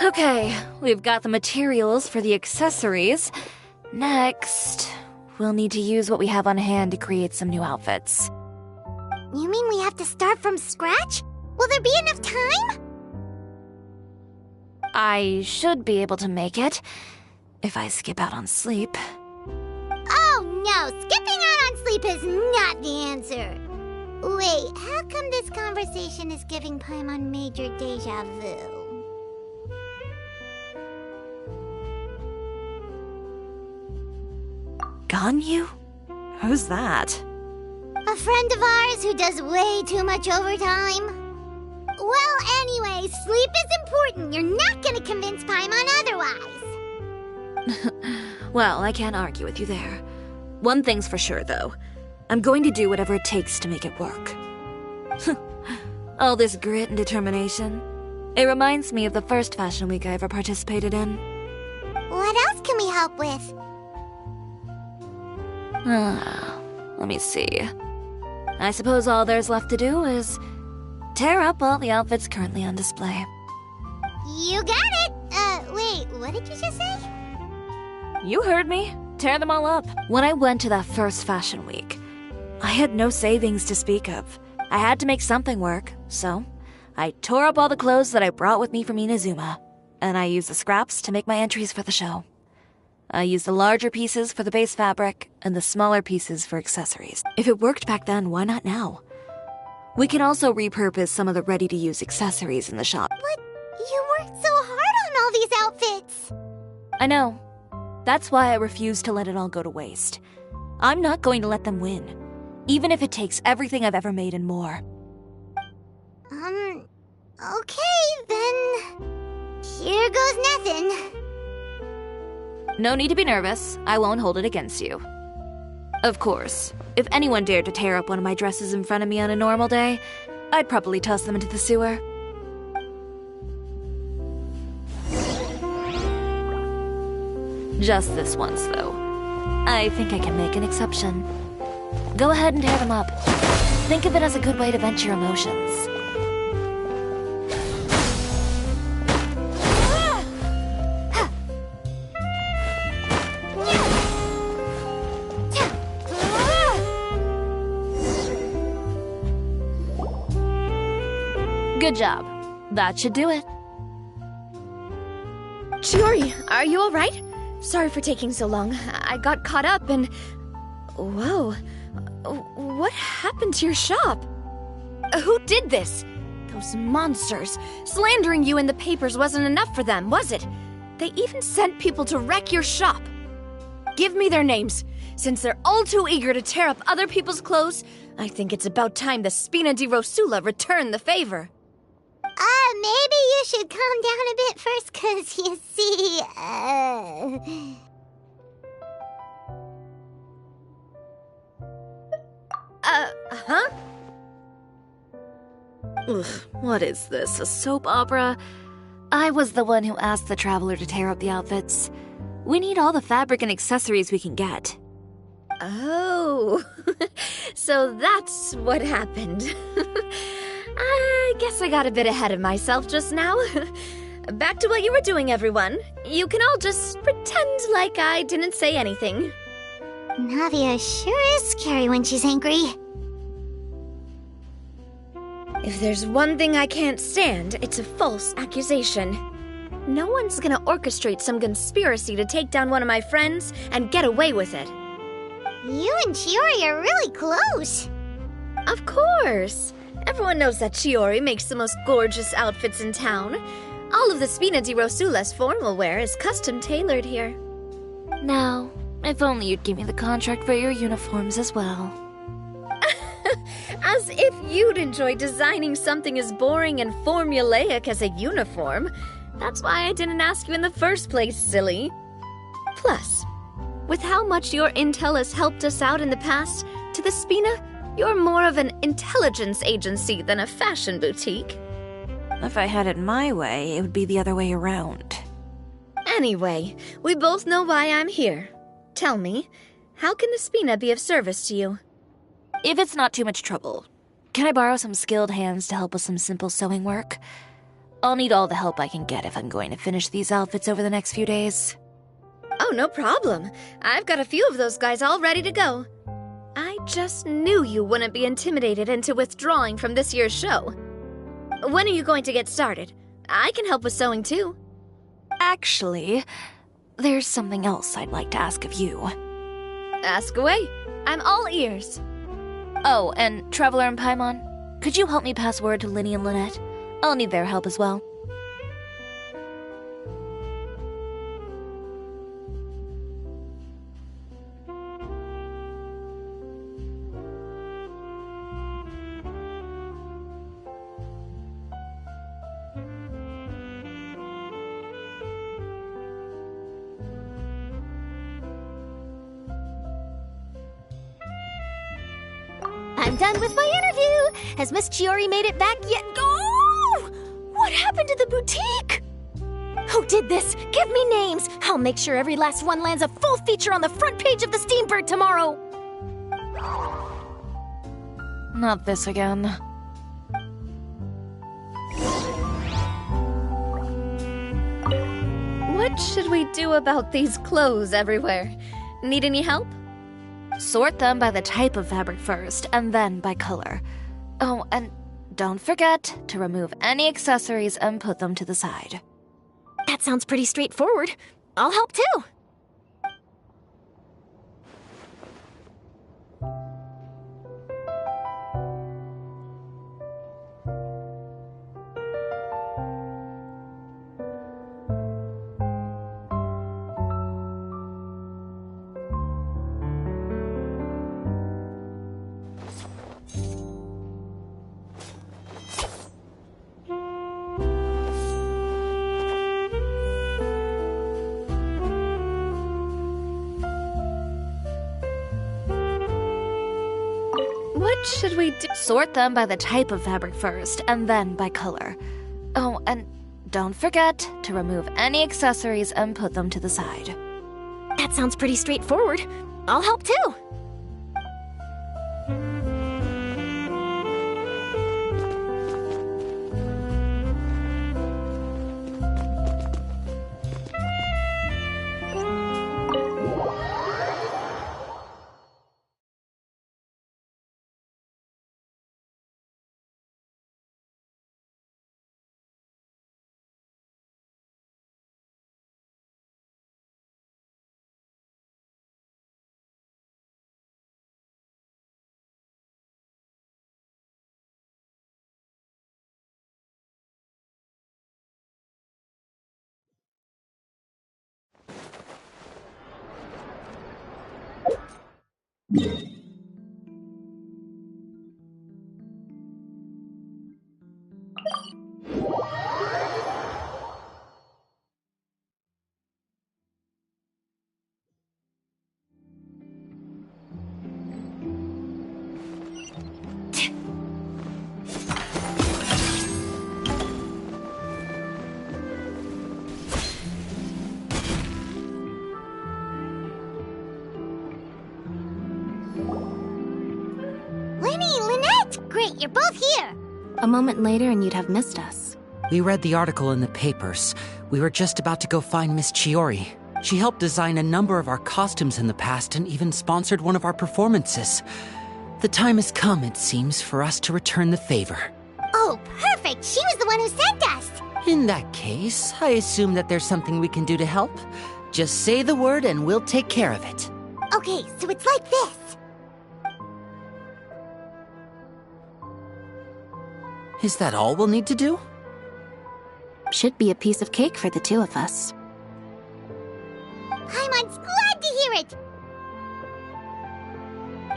Okay, we've got the materials for the accessories. Next, we'll need to use what we have on hand to create some new outfits.
You mean we have to start from scratch? Will there be enough time?
I should be able to make it, if I skip out on sleep.
Oh no, skipping out on sleep is not the answer. Wait, how come this conversation is giving Paimon major deja vu?
Ganyu? Who's that?
A friend of ours who does way too much overtime. Well, anyway, sleep is important. You're not gonna convince Paimon otherwise.
Well, I can't argue with you there. One thing's for sure, though. I'm going to do whatever it takes to make it work. All this grit and determination. It reminds me of the first fashion week I ever participated in.
What else can we help with?
Let me see. I suppose all there's left to do is tear up all the outfits currently on display.
You got it! Wait, what did you just say?
You heard me. Tear them all up. When I went to that first fashion week, I had no savings to speak of. I had to make something work, so I tore up all the clothes that I brought with me from Inazuma, and I used the scraps to make my entries for the show. I used the larger pieces for the base fabric and the smaller pieces for accessories. If it worked back then, why not now? We can also repurpose some of the ready-to-use accessories in the shop.
But you worked so hard on all these outfits!
I know. That's why I refuse to let it all go to waste. I'm not going to let them win, even if it takes everything I've ever made and more.
Okay, then. Here goes nothing.
No need to be nervous. I won't hold it against you. Of course, if anyone dared to tear up one of my dresses in front of me on a normal day, I'd probably toss them into the sewer. Just this once, though. I think I can make an exception. Go ahead and tear them up. Think of it as a good way to vent your emotions. Good job. That should do it.
Chiori, are you alright? Sorry for taking so long. I got caught up and... Whoa. What happened to your shop? Who did this? Those monsters. Slandering you in the papers wasn't enough for them, was it? They even sent people to wreck your shop. Give me their names. Since they're all too eager to tear up other people's clothes, I think it's about time the Spina di Rosula return the favor.
Maybe you should calm down a bit first, 'cause you see,
Huh?
Ugh, what is this, a soap opera? I was the one who asked the traveler to tear up the outfits. We need all the fabric and accessories we can get.
Oh, so that's what happened. I guess I got a bit ahead of myself just now. Back to what you were doing, everyone. You can all just pretend like I didn't say anything.
Navia sure is scary when she's angry.
If there's one thing I can't stand, it's a false accusation. No one's gonna orchestrate some conspiracy to take down one of my friends and get away with it.
You and Chiori are really close.
Of course. Everyone knows that Chiori makes the most gorgeous outfits in town. All of the Spina di Rosula's formal wear is custom tailored here.
Now, if only you'd give me the contract for your uniforms as well.
As if you'd enjoy designing something as boring and formulaic as a uniform. That's why I didn't ask you in the first place, silly. Plus, with how much your intel has helped us out in the past, to the Spina, you're more of an intelligence agency than a fashion boutique.
If I had it my way, it would be the other way around.
Anyway, we both know why I'm here. Tell me, how can the Spina be of service to you?
If it's not too much trouble, can I borrow some skilled hands to help with some simple sewing work? I'll need all the help I can get if I'm going to finish these outfits over the next few days.
Oh, no problem. I've got a few of those guys all ready to go. I just knew you wouldn't be intimidated into withdrawing from this year's show. When are you going to get started? I can help with sewing too.
Actually, there's something else I'd like to ask of you.
Ask away. I'm all ears.
Oh, and Traveler and Paimon, could you help me pass word to Linny and Lynette? I'll need their help as well.
I'm done with my interview! Has Miss Chiori made it back yet? Oh! What happened to the boutique? Who did this? Give me names! I'll make sure every last one lands a full feature on the front page of the Steambird tomorrow!
Not this again.
What should we do about these clothes everywhere? Need any help?
Sort them by the type of fabric first, and then by color. Oh, and don't forget to remove any accessories and put them to the side.
That sounds pretty straightforward. I'll help too.
What should we do?
Sort them by the type of fabric first, and then by color. Oh, and don't forget to remove any accessories and put them to the side.
That sounds pretty straightforward. I'll help too.
great, you're both here!
A moment later and you'd have missed us.
We read the article in the papers. We were just about to go find Miss Chiori. She helped design a number of our costumes in the past and even sponsored one of our performances. The time has come, it seems, for us to return the favor.
Oh, perfect! She was the one who sent us!
In that case, I assume that there's something we can do to help. Just say the word and we'll take care of it.
Okay, so it's like this.
Is that all we'll need to do?
Should be a piece of cake for the two of us.
Paimon's glad to hear it!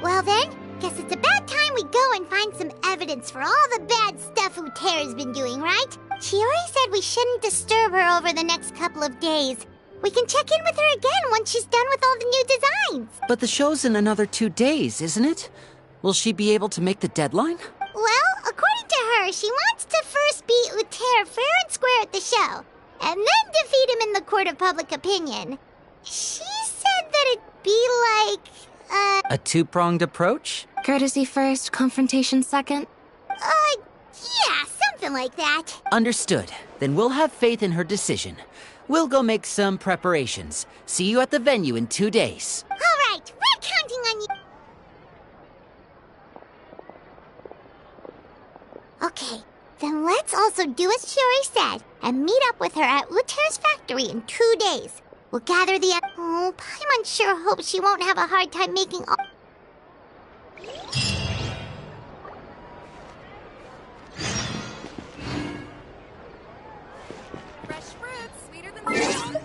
Well then, guess it's about time we go and find some evidence for all the bad stuff Uterra's been doing, right? Chiori said we shouldn't disturb her over the next couple of days. We can check in with her again once she's done with all the new designs.
But the show's in another 2 days, isn't it? Will she be able to make the deadline?
Well, according to her, she wants to first beat Uterra fair and square at the show, and then defeat him in the court of public opinion. She said that it'd be like,
A two-pronged approach?
Courtesy first, confrontation second?
Yeah, something like that.
Understood. Then we'll have faith in her decision. We'll go make some preparations. See you at the venue in 2 days.
All right, we're counting on you. Okay, then let's also do as Chiori said and meet up with her at Uterra's factory in 2 days. We'll gather the... Oh, Paimon sure hopes she won't have a hard time making all...
Fresh fruit, sweeter than the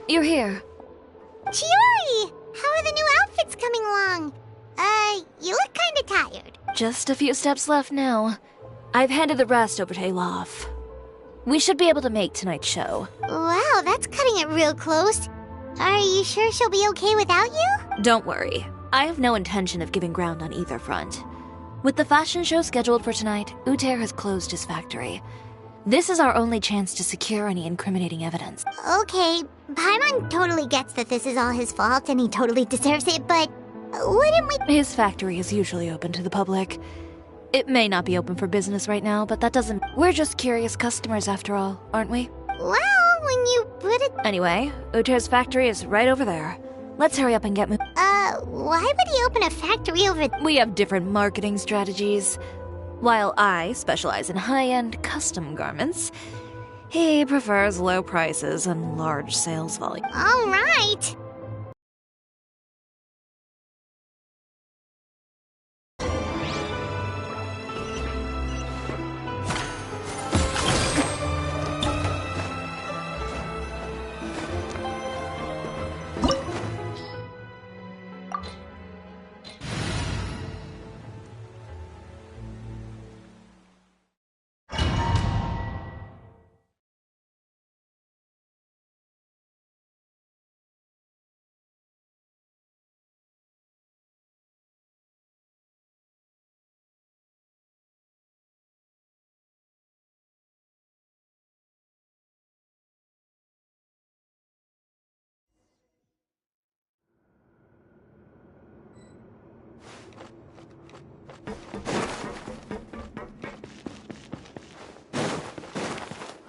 You're here.
Chiori! How are the new outfits coming along? You look kinda tired.
Just a few steps left now. I've handed the rest over to Olaf. We should be able to make tonight's show.
Wow, that's cutting it real close. Are you sure she'll be okay without you?
Don't worry. I have no intention of giving ground on either front. With the fashion show scheduled for tonight, Uter has closed his factory. This is our only chance to secure any incriminating evidence.
Okay, Paimon totally gets that this is all his fault and he totally deserves it, but wouldn't we—
His factory is usually open to the public. It may not be open for business right now, but that doesn't— We're just curious customers after all, aren't we?
Well, when you put it—
Anyway, Uter's factory is right over there. Let's hurry up and get moving.
Why would he open a factory over—
We have different marketing strategies. While I specialize in high-end custom garments, he prefers low prices and large sales volume.
All right.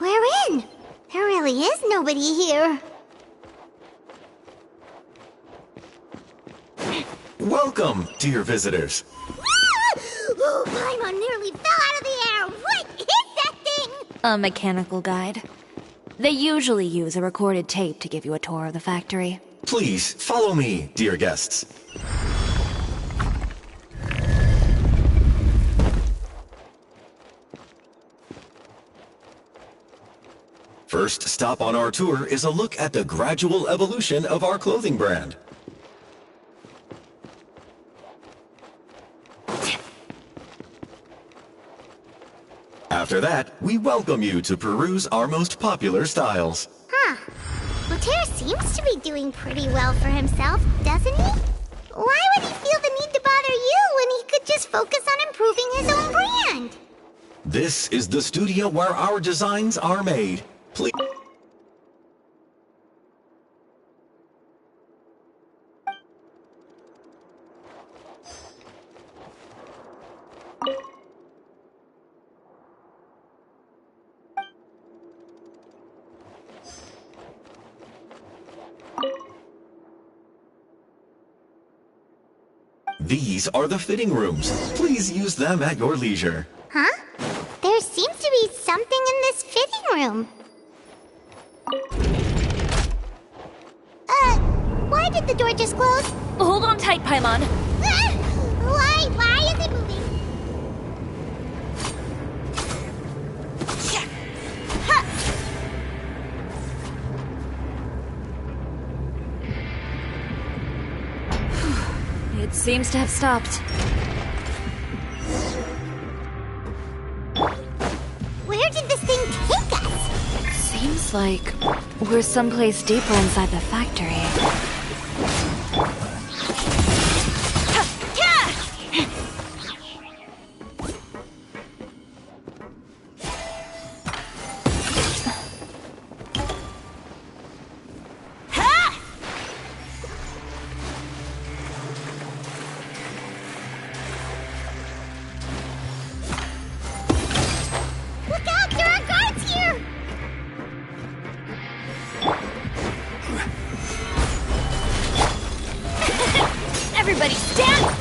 We're in. There really is nobody here.
Welcome, dear visitors.
Oh, Paimon nearly fell out of the air. What is that thing?
A mechanical guide. They usually use a recorded tape to give you a tour of the factory.
Please, follow me, dear guests. First stop on our tour is a look at the gradual evolution of our clothing brand. After that, we welcome you to peruse our most popular styles.
Huh. Uter seems to be doing pretty well for himself, doesn't he? Why would he feel the need to bother you when he could just focus on improving his own brand?
This is the studio where our designs are made. Please. These are the fitting rooms. Please use them at your leisure.
Huh? There seems to be something in this fitting room. Why did the door just close?
Hold on tight, Paimon.
Why is it moving?
It seems to have stopped.
Where did this thing take us?
Seems like we're someplace deeper inside the factory.
Everybody stand!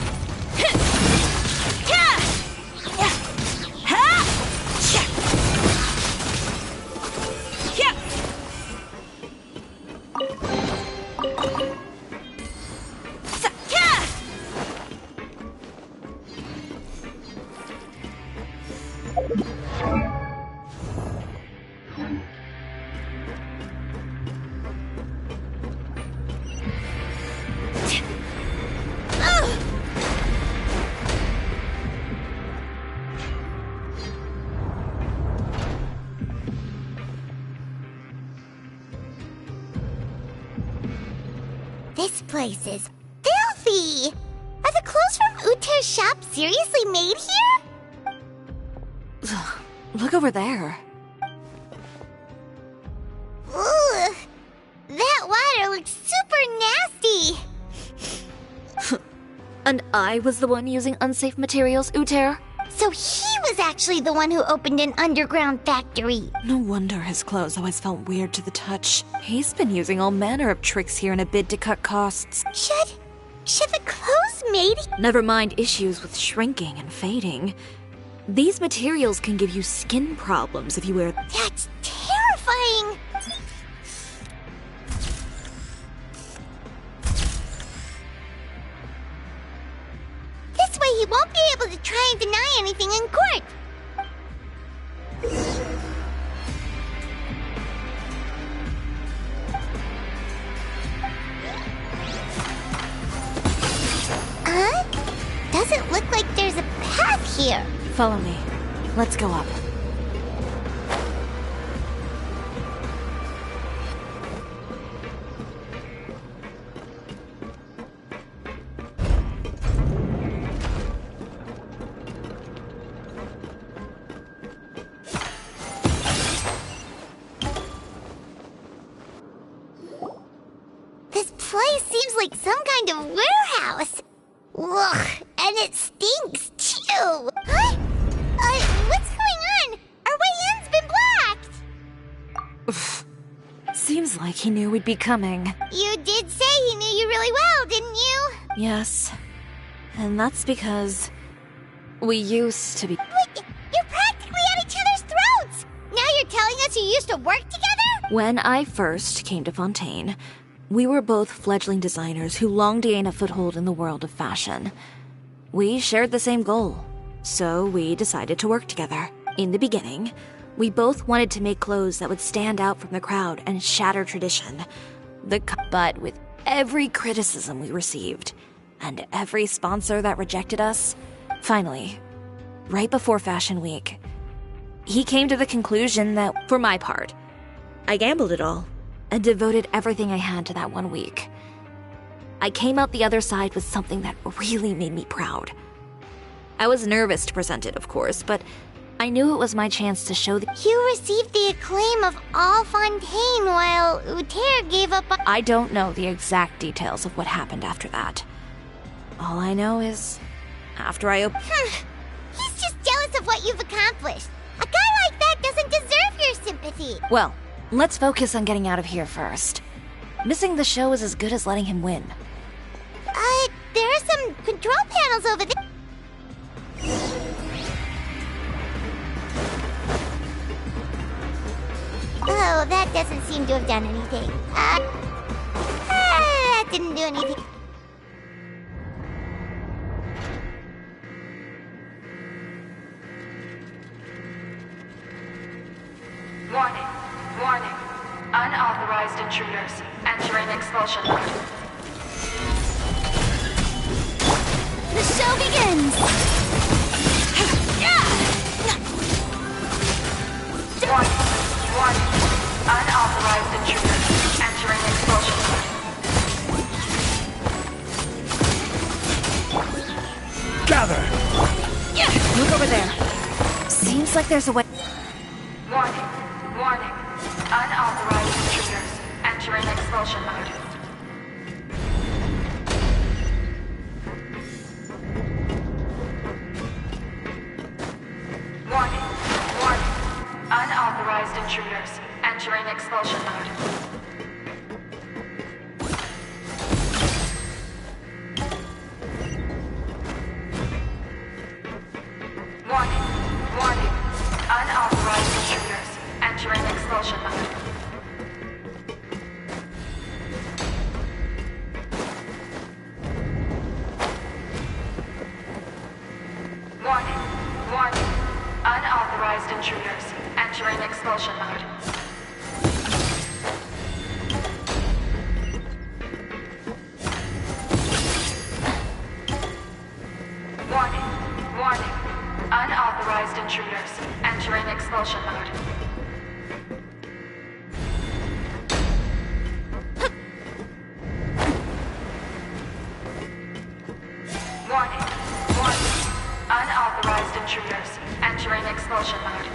place is filthy! Are the clothes from Uter's shop seriously made here?
Look over there.
Ugh! That water looks super nasty!
And I was the one using unsafe materials, Uter?
So he was actually the one who opened an underground factory.
No wonder his clothes always felt weird to the touch. He's been using all manner of tricks here in a bid to cut costs.
Should the clothes made...
Never mind issues with shrinking and fading. These materials can give you skin problems if you wear...
That's terrifying! This way he won't be able to try and deny anything in court. Doesn't look like there's a path here.
Follow me. Let's go up.
This place seems like some kind of warehouse. Ugh, and it stinks too. Huh? What's going on? Our way in's been blocked.
Seems like he knew we'd be coming.
You did say he knew you really well, didn't you?
Yes. And that's because we used to be...
Wait, you're practically at each other's throats! Now you're telling us you used to work together?
When I first came to Fontaine, we were both fledgling designers who longed to gain a foothold in the world of fashion. We shared the same goal, so we decided to work together. In the beginning, we both wanted to make clothes that would stand out from the crowd and shatter tradition. But with every criticism we received, and every sponsor that rejected us, finally, right before Fashion Week, he came to the conclusion that, for my part, I gambled it all and devoted everything I had to that 1 week. I came out the other side with something that really made me proud. I was nervous to present it, of course, but I knew it was my chance to show the...
You received the acclaim of all Fontaine while Uter gave up on...
I don't know the exact details of what happened after that. All I know is, after I
He's just jealous of what you've accomplished. A guy like that doesn't deserve your sympathy.
Well, let's focus on getting out of here first. Missing the show is as good as letting him win.
There are some control panels over there. Oh, that doesn't seem to have done anything. That didn't do anything.
Warning. Warning. Unauthorized intruders entering expulsion mode.
The show begins!
Warning. Warning. Unauthorized intruders entering expulsion mode.
Gather!
Look over there. Seems like there's a way...
Warning. Warning. Unauthorized intruders entering expulsion mode. Warning. Warning. Unauthorized intruders entering expulsion mode. Warning. Warning. Unauthorized intruders entering expulsion mode. Warning. Warning. Unauthorized intruders entering expulsion mode. Warning. Warning. Unauthorized intruders entering expulsion mode. intruders. Entering expulsion mode.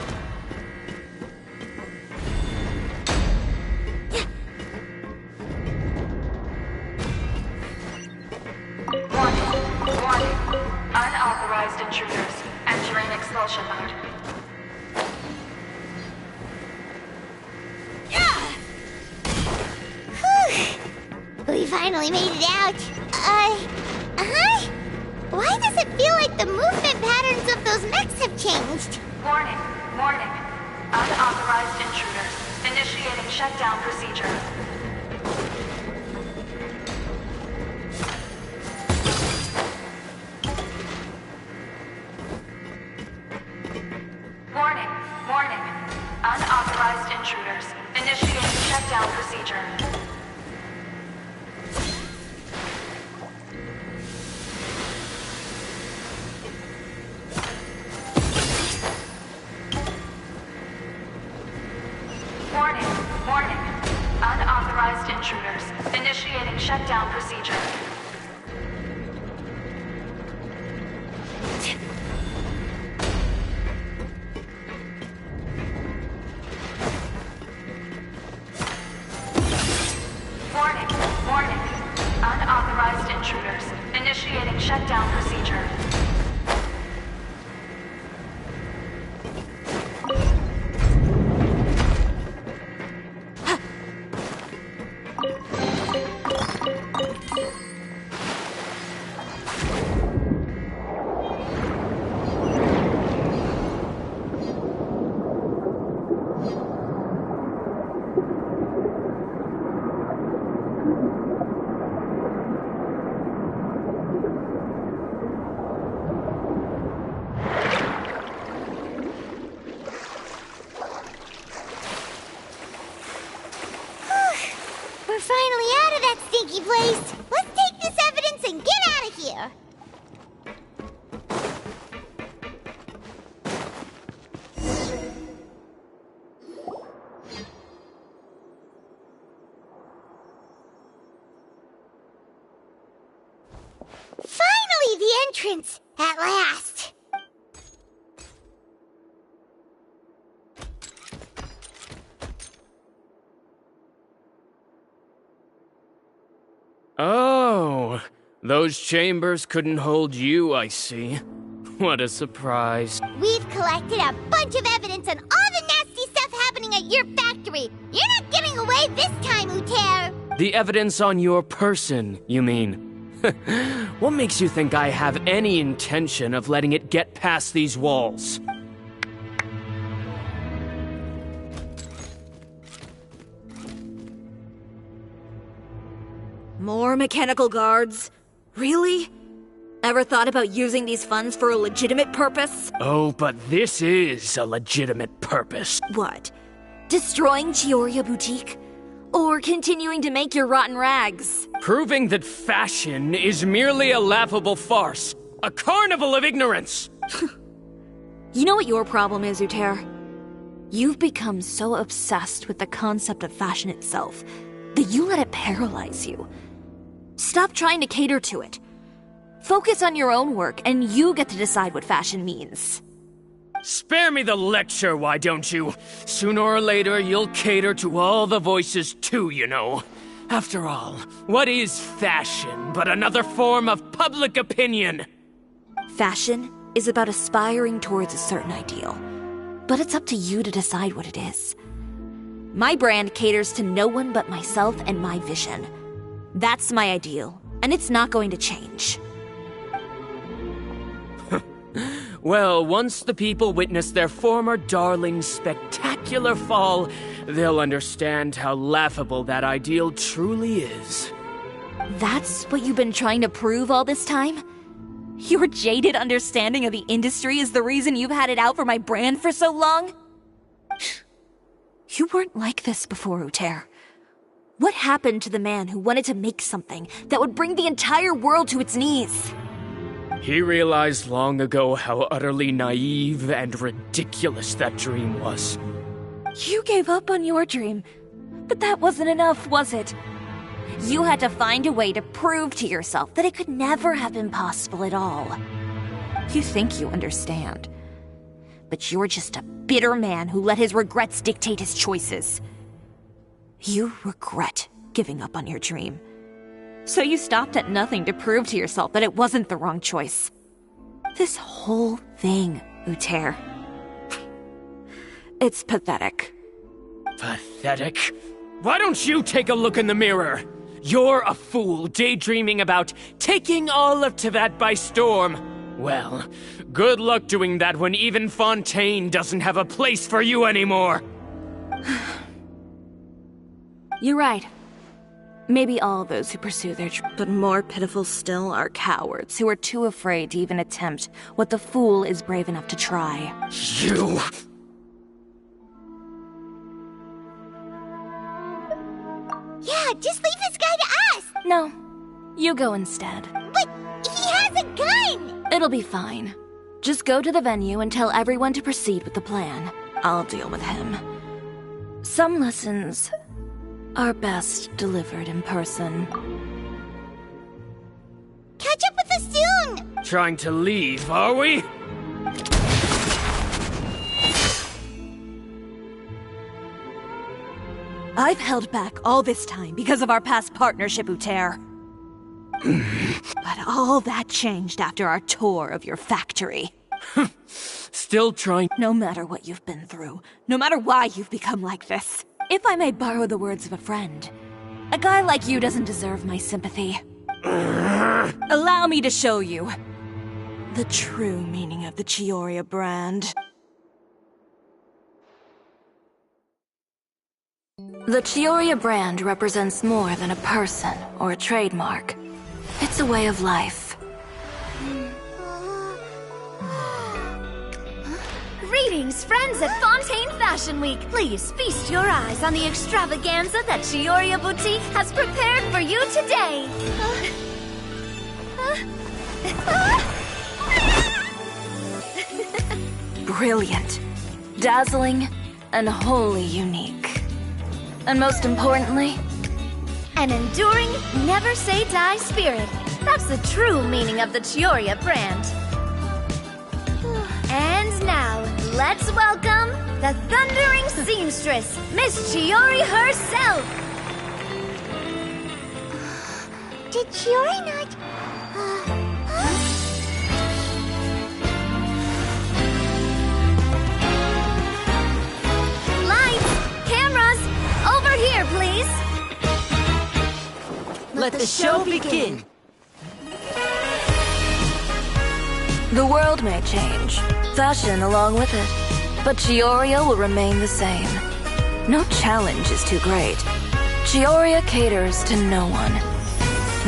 Warning. Unauthorized intruders. Entering expulsion mode.
We finally made it out. Why does it feel like the movement patterns of those mechs have changed?
Warning. Unauthorized intruders. Initiating shutdown procedure. Warning. Unauthorized intruders. Initiating shutdown procedure. Warning. Unauthorized intruders. Initiating shutdown procedure. Warning. Unauthorized intruders. Initiating shutdown procedure.
We're finally out of that stinky place. Let's take this evidence and get out of here. Finally, the entrance! At last!
Oh, those chambers couldn't hold you, I see. What a surprise.
We've collected a bunch of evidence on all the nasty stuff happening at your factory. You're not getting away this time, Uter.
The evidence on your person, you mean? What makes you think I have any intention of letting it get past these walls?
More mechanical guards? Really? Ever thought about using these funds for a legitimate purpose?
Oh, but this is a legitimate purpose.
What? Destroying Chioria Boutique? Or continuing to make your rotten rags?
Proving that fashion is merely a laughable farce. A carnival of ignorance!
You know what your problem is, Uter? You've become so obsessed with the concept of fashion itself that you let it paralyze you. Stop trying to cater to it. Focus on your own work, and you get to decide what fashion means.
Spare me the lecture, why don't you? Sooner or later, you'll cater to all the voices too, you know. After all, what is fashion but another form of public opinion?
Fashion is about aspiring towards a certain ideal, but it's up to you to decide what it is. My brand caters to no one but myself and my vision. That's my ideal, and it's not going to change.
Well, once the people witness their former darling's spectacular fall, they'll understand how laughable that ideal truly is.
That's what you've been trying to prove all this time? Your jaded understanding of the industry is the reason you've had it out for my brand for so long? You weren't like this before, Uter. What happened to the man who wanted to make something that would bring the entire world to its knees?
He realized long ago how utterly naive and ridiculous that dream was.
You gave up on your dream, but that wasn't enough, was it? You had to find a way to prove to yourself that it could never have been possible at all. You think you understand, but you're just a bitter man who let his regrets dictate his choices. You regret giving up on your dream. So you stopped at nothing to prove to yourself that it wasn't the wrong choice. This whole thing, Uter. It's pathetic.
Pathetic? Why don't you take a look in the mirror? You're a fool daydreaming about taking all of Teyvat by storm. Well, good luck doing that when even Fontaine doesn't have a place for you anymore.
You're right. Maybe all those who pursue their but more pitiful still are cowards who are too afraid to even attempt what the fool is brave enough to try.
You...
Yeah, just leave this guy to us!
No, you go instead.
But he has a gun!
It'll be fine. Just go to the venue and tell everyone to proceed with the plan. I'll deal with him. Some lessons are best delivered in person.
Catch up with us soon!
Trying to leave, are we?
I've held back all this time because of our past partnership, Uter. But all that changed after our tour of your factory.
Still trying.
No matter what you've been through, no matter why you've become like this, if I may borrow the words of a friend, a guy like you doesn't deserve my sympathy. Allow me to show you the true meaning of the Chioria brand. The Chioria brand represents more than a person or a trademark. It's a way of life.
Greetings, friends at Fontaine Fashion Week. Please feast your eyes on the extravaganza that Chioria Boutique has prepared for you today.
Brilliant, dazzling, and wholly unique. And most importantly,
an enduring, never-say-die spirit. That's the true meaning of the Chioria brand. And now, let's welcome the thundering seamstress, Miss Chiori herself!
Did Chiori not...
Lights! Cameras! Over here, please!
Let the show begin!
The world may change, fashion along with it, but Chioria will remain the same. No challenge is too great. Chioria caters to no one,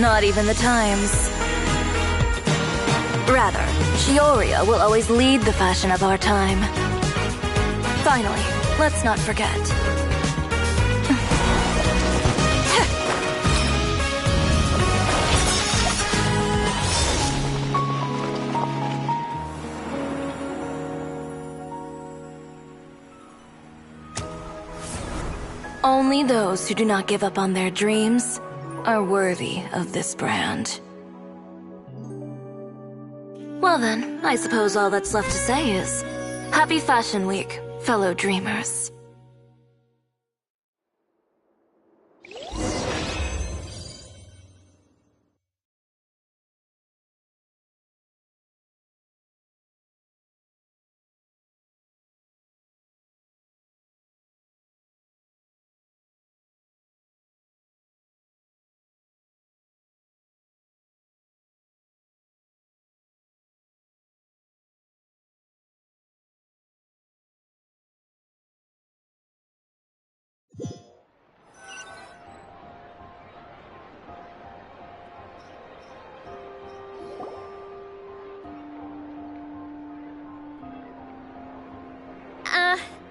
not even the times. Rather, Chioria will always lead the fashion of our time. Finally, let's not forget. Only those who do not give up on their dreams are worthy of this brand. Well then, I suppose all that's left to say is, Happy Fashion Week, fellow dreamers.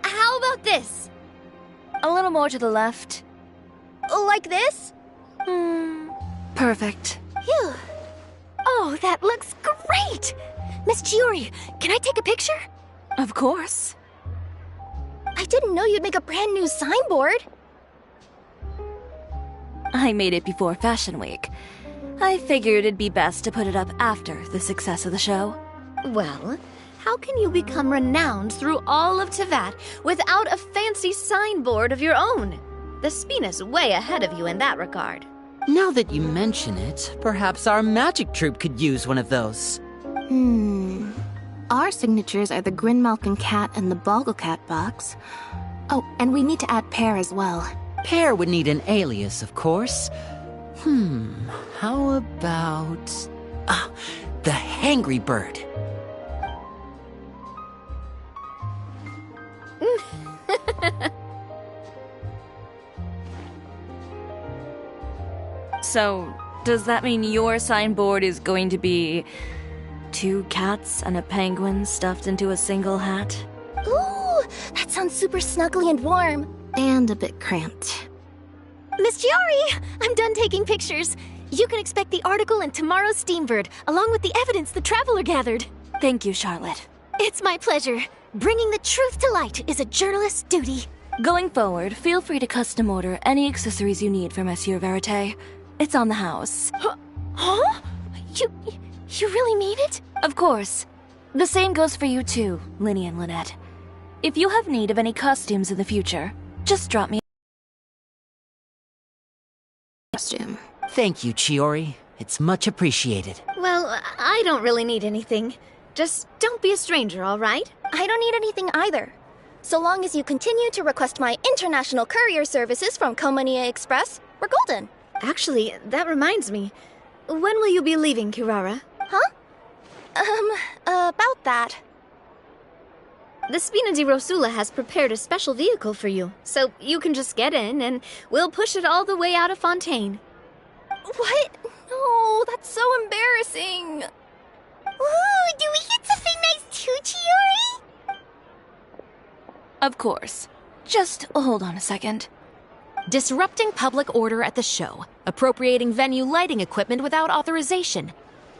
How about this?
A little more to the left.
Like this?
Perfect.
Phew. Oh, that looks great! Miss Chiori, can I take a picture?
Of course.
I didn't know you'd make a brand new signboard.
I made it before Fashion Week. I figured it'd be best to put it up after the success of the show.
Well, How can you become renowned through all of Tevat without a fancy signboard of your own? The Spina's way ahead of you in that regard.
Now that you mention it, perhaps our magic troupe could use one of those.
Our signatures are the Grinmalkin cat and the Bogglecat box. Oh, and we need to add Pear as well.
Pear would need an alias, of course. How about... the Hangry Bird.
So, does that mean your signboard is going to be 2 cats and a penguin stuffed into a single hat?
Ooh, that sounds super snuggly and warm.
And a bit cramped.
Miss Chiori, I'm done taking pictures. You can expect the article in tomorrow's Steambird, along with the evidence the Traveler gathered.
Thank you, Charlotte.
It's my pleasure. Bringing the truth to light is a journalist's duty.
Going forward, feel free to custom order any accessories you need for Monsieur Verite. It's on the house.
Huh? You really mean it?
Of course. The same goes for you too, Linny and Lynette. If you have need of any costumes in the future, just drop me a
costume.
Thank you, Chiori. It's much appreciated.
Well, I don't really need anything. Just don't be a stranger, all right?
I don't need anything either. So long as you continue to request my international courier services from Komania Express, we're golden.
Actually, that reminds me. When will you be leaving, Kirara?
Huh? About that.
The Spina di Rosula has prepared a special vehicle for you, so you can just get in and we'll push it all the way out of Fontaine.
What? No, that's so embarrassing.
Ooh, do we get something nice too, Chiori?
Of course. Just hold on a second.
Disrupting public order at the show, appropriating venue lighting equipment without authorization,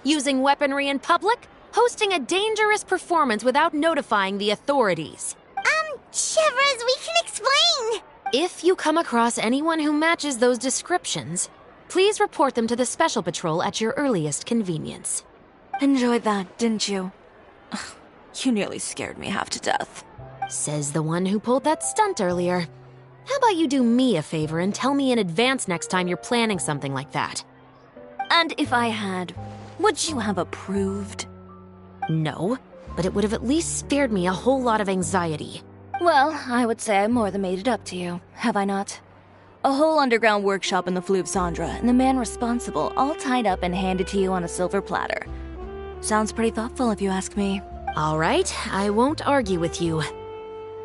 using weaponry in public, hosting a dangerous performance without notifying the authorities.
Chevers, we can explain!
If you come across anyone who matches those descriptions, please report them to the Special Patrol at your earliest convenience.
Enjoyed that, didn't you? You nearly scared me half to death.
Says the one who pulled that stunt earlier. How about you do me a favor and tell me in advance next time you're planning something like that?
And if I had, would you have approved?
No, but it would have at least spared me a whole lot of anxiety.
Well, I would say I more than made it up to you, have I not? A whole underground workshop in the Fleuve Cendra, and the man responsible all tied up and handed to you on a silver platter. Sounds pretty thoughtful if you ask me.
All right, I won't argue with you.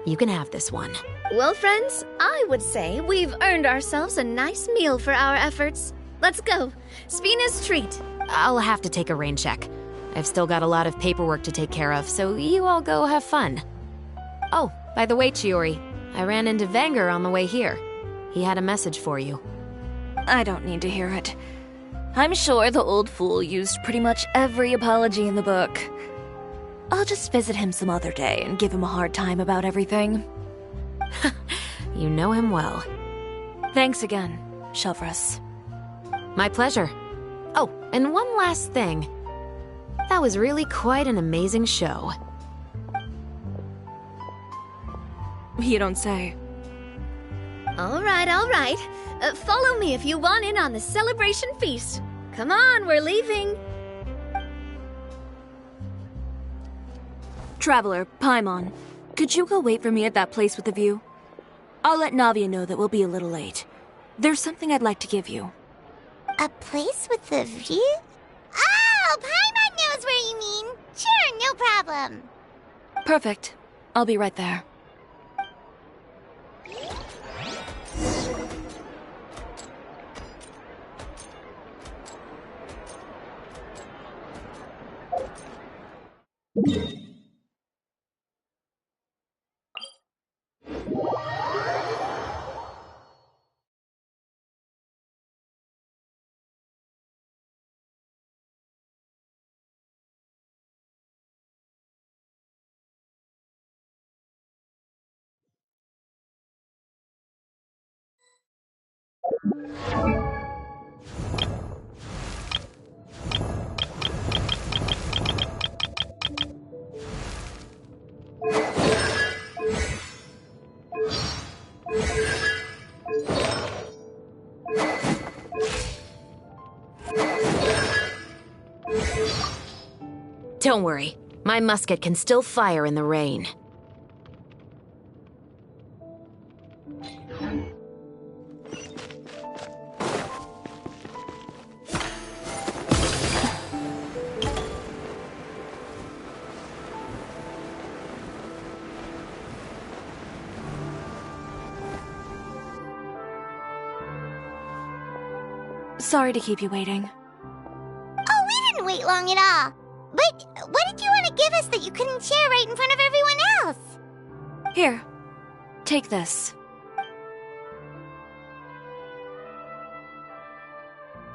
You can have this one.
Well, friends, I would say we've earned ourselves a nice meal for our efforts. Let's go. Spina's treat.
I'll have to take a rain check. I've still got a lot of paperwork to take care of, so you all go have fun. Oh, by the way, Chiori, I ran into Vanger on the way here. He had a message for you.
I don't need to hear it. I'm sure the old fool used pretty much every apology in the book. I'll just visit him some other day and give him a hard time about everything.
You know him well.
Thanks again, Chevres.
My pleasure. Oh, and one last thing. That was really quite an amazing show.
You don't say.
All right, all right. Follow me if you want in on the celebration feast. Come on, we're leaving.
Traveler, Paimon, could you go wait for me at that place with the view? I'll let Navia know that we'll be a little late. There's something I'd like to give you.
A place with the view? Oh, Paimon knows where you mean. Sure, no problem.
Perfect. I'll be right there.
Don't worry. My musket can still fire in the rain.
Sorry to keep you waiting.
Oh, we didn't wait long at all. But what did you want to give us that you couldn't share right in front of everyone else?
Here, take this.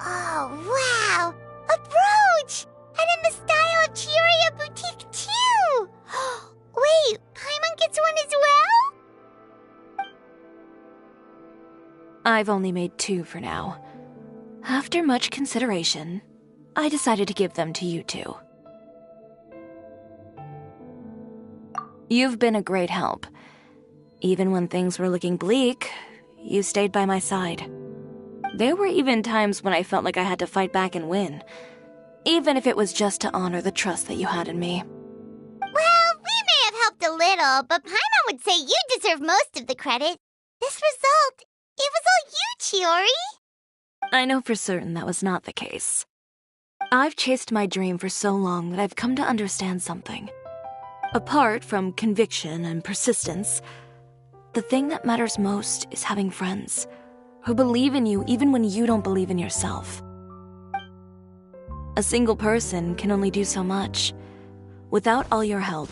Oh, wow! A brooch! And in the style of Chioria Boutique, too! Wait, Paimon gets one as well?
I've only made 2 for now. After much consideration, I decided to give them to you two. You've been a great help. Even when things were looking bleak, you stayed by my side. There were even times when I felt like I had to fight back and win, even if it was just to honor the trust that you had in me.
Well, we may have helped a little, but Paimon would say you deserve most of the credit. This result, it was all you, Chiori.
I know for certain that was not the case. I've chased my dream for so long that I've come to understand something. Apart from conviction and persistence, the thing that matters most is having friends who believe in you even when you don't believe in yourself. A single person can only do so much. Without all your help,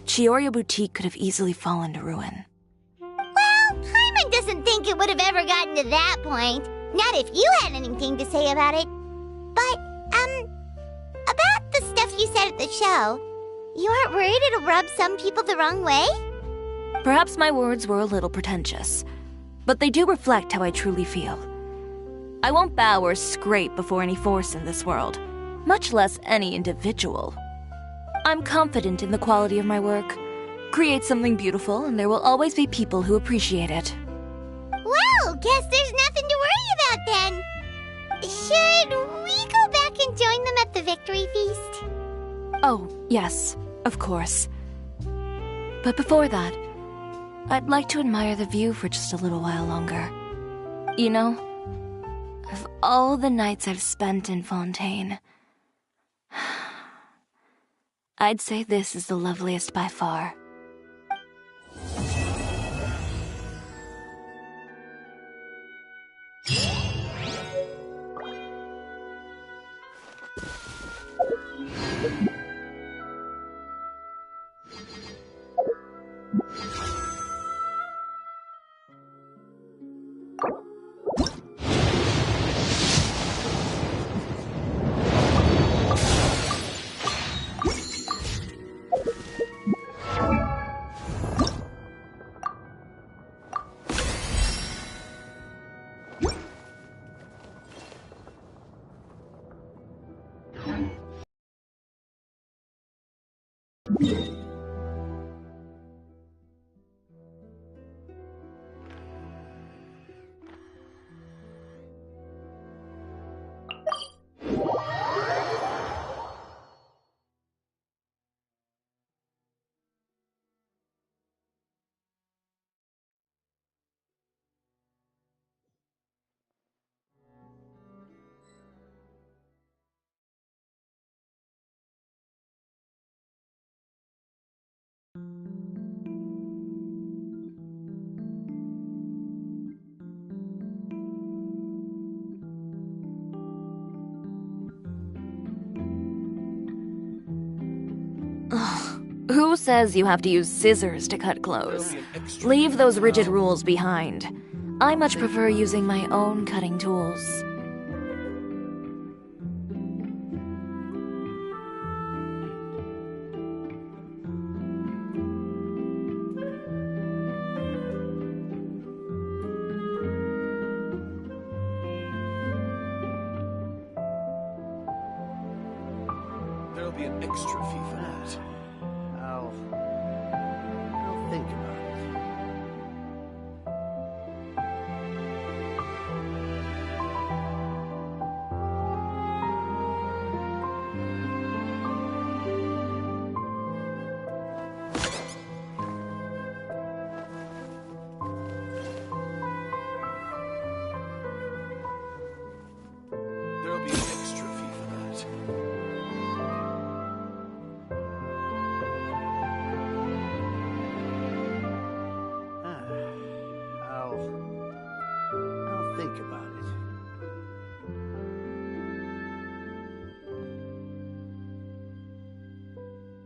Chioria Boutique could have easily fallen to ruin.
Well, Paimon doesn't think it would have ever gotten to that point. Not if you had anything to say about it. But, about the stuff you said at the show, you aren't worried it'll rub some people the wrong way?
Perhaps my words were a little pretentious, but they do reflect how I truly feel. I won't bow or scrape before any force in this world, much less any individual. I'm confident in the quality of my work. Create something beautiful, and there will always be people who appreciate it.
Well, guess there's nothing to worry about then. Should we go back and join them at the victory feast?
Oh, yes, of course. But before that, I'd like to admire the view for just a little while longer. You know, of all the nights I've spent in Fontaine, I'd say this is the loveliest by far. Who says you have to use scissors to cut clothes? Leave those rigid rules behind. I much prefer using my own cutting tools.
There'll be an extra fee for that. I'll think about it. think about it.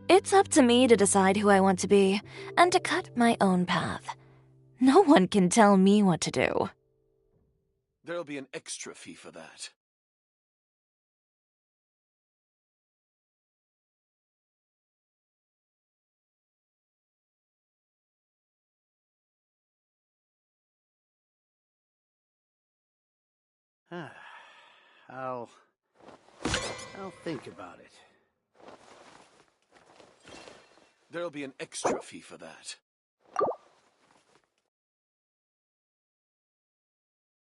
It's up to me to decide who I want to be, and to cut my own path. No one can tell me what to do.
There'll be an extra fee for that.
I'll think about it.
There'll be an extra fee for that.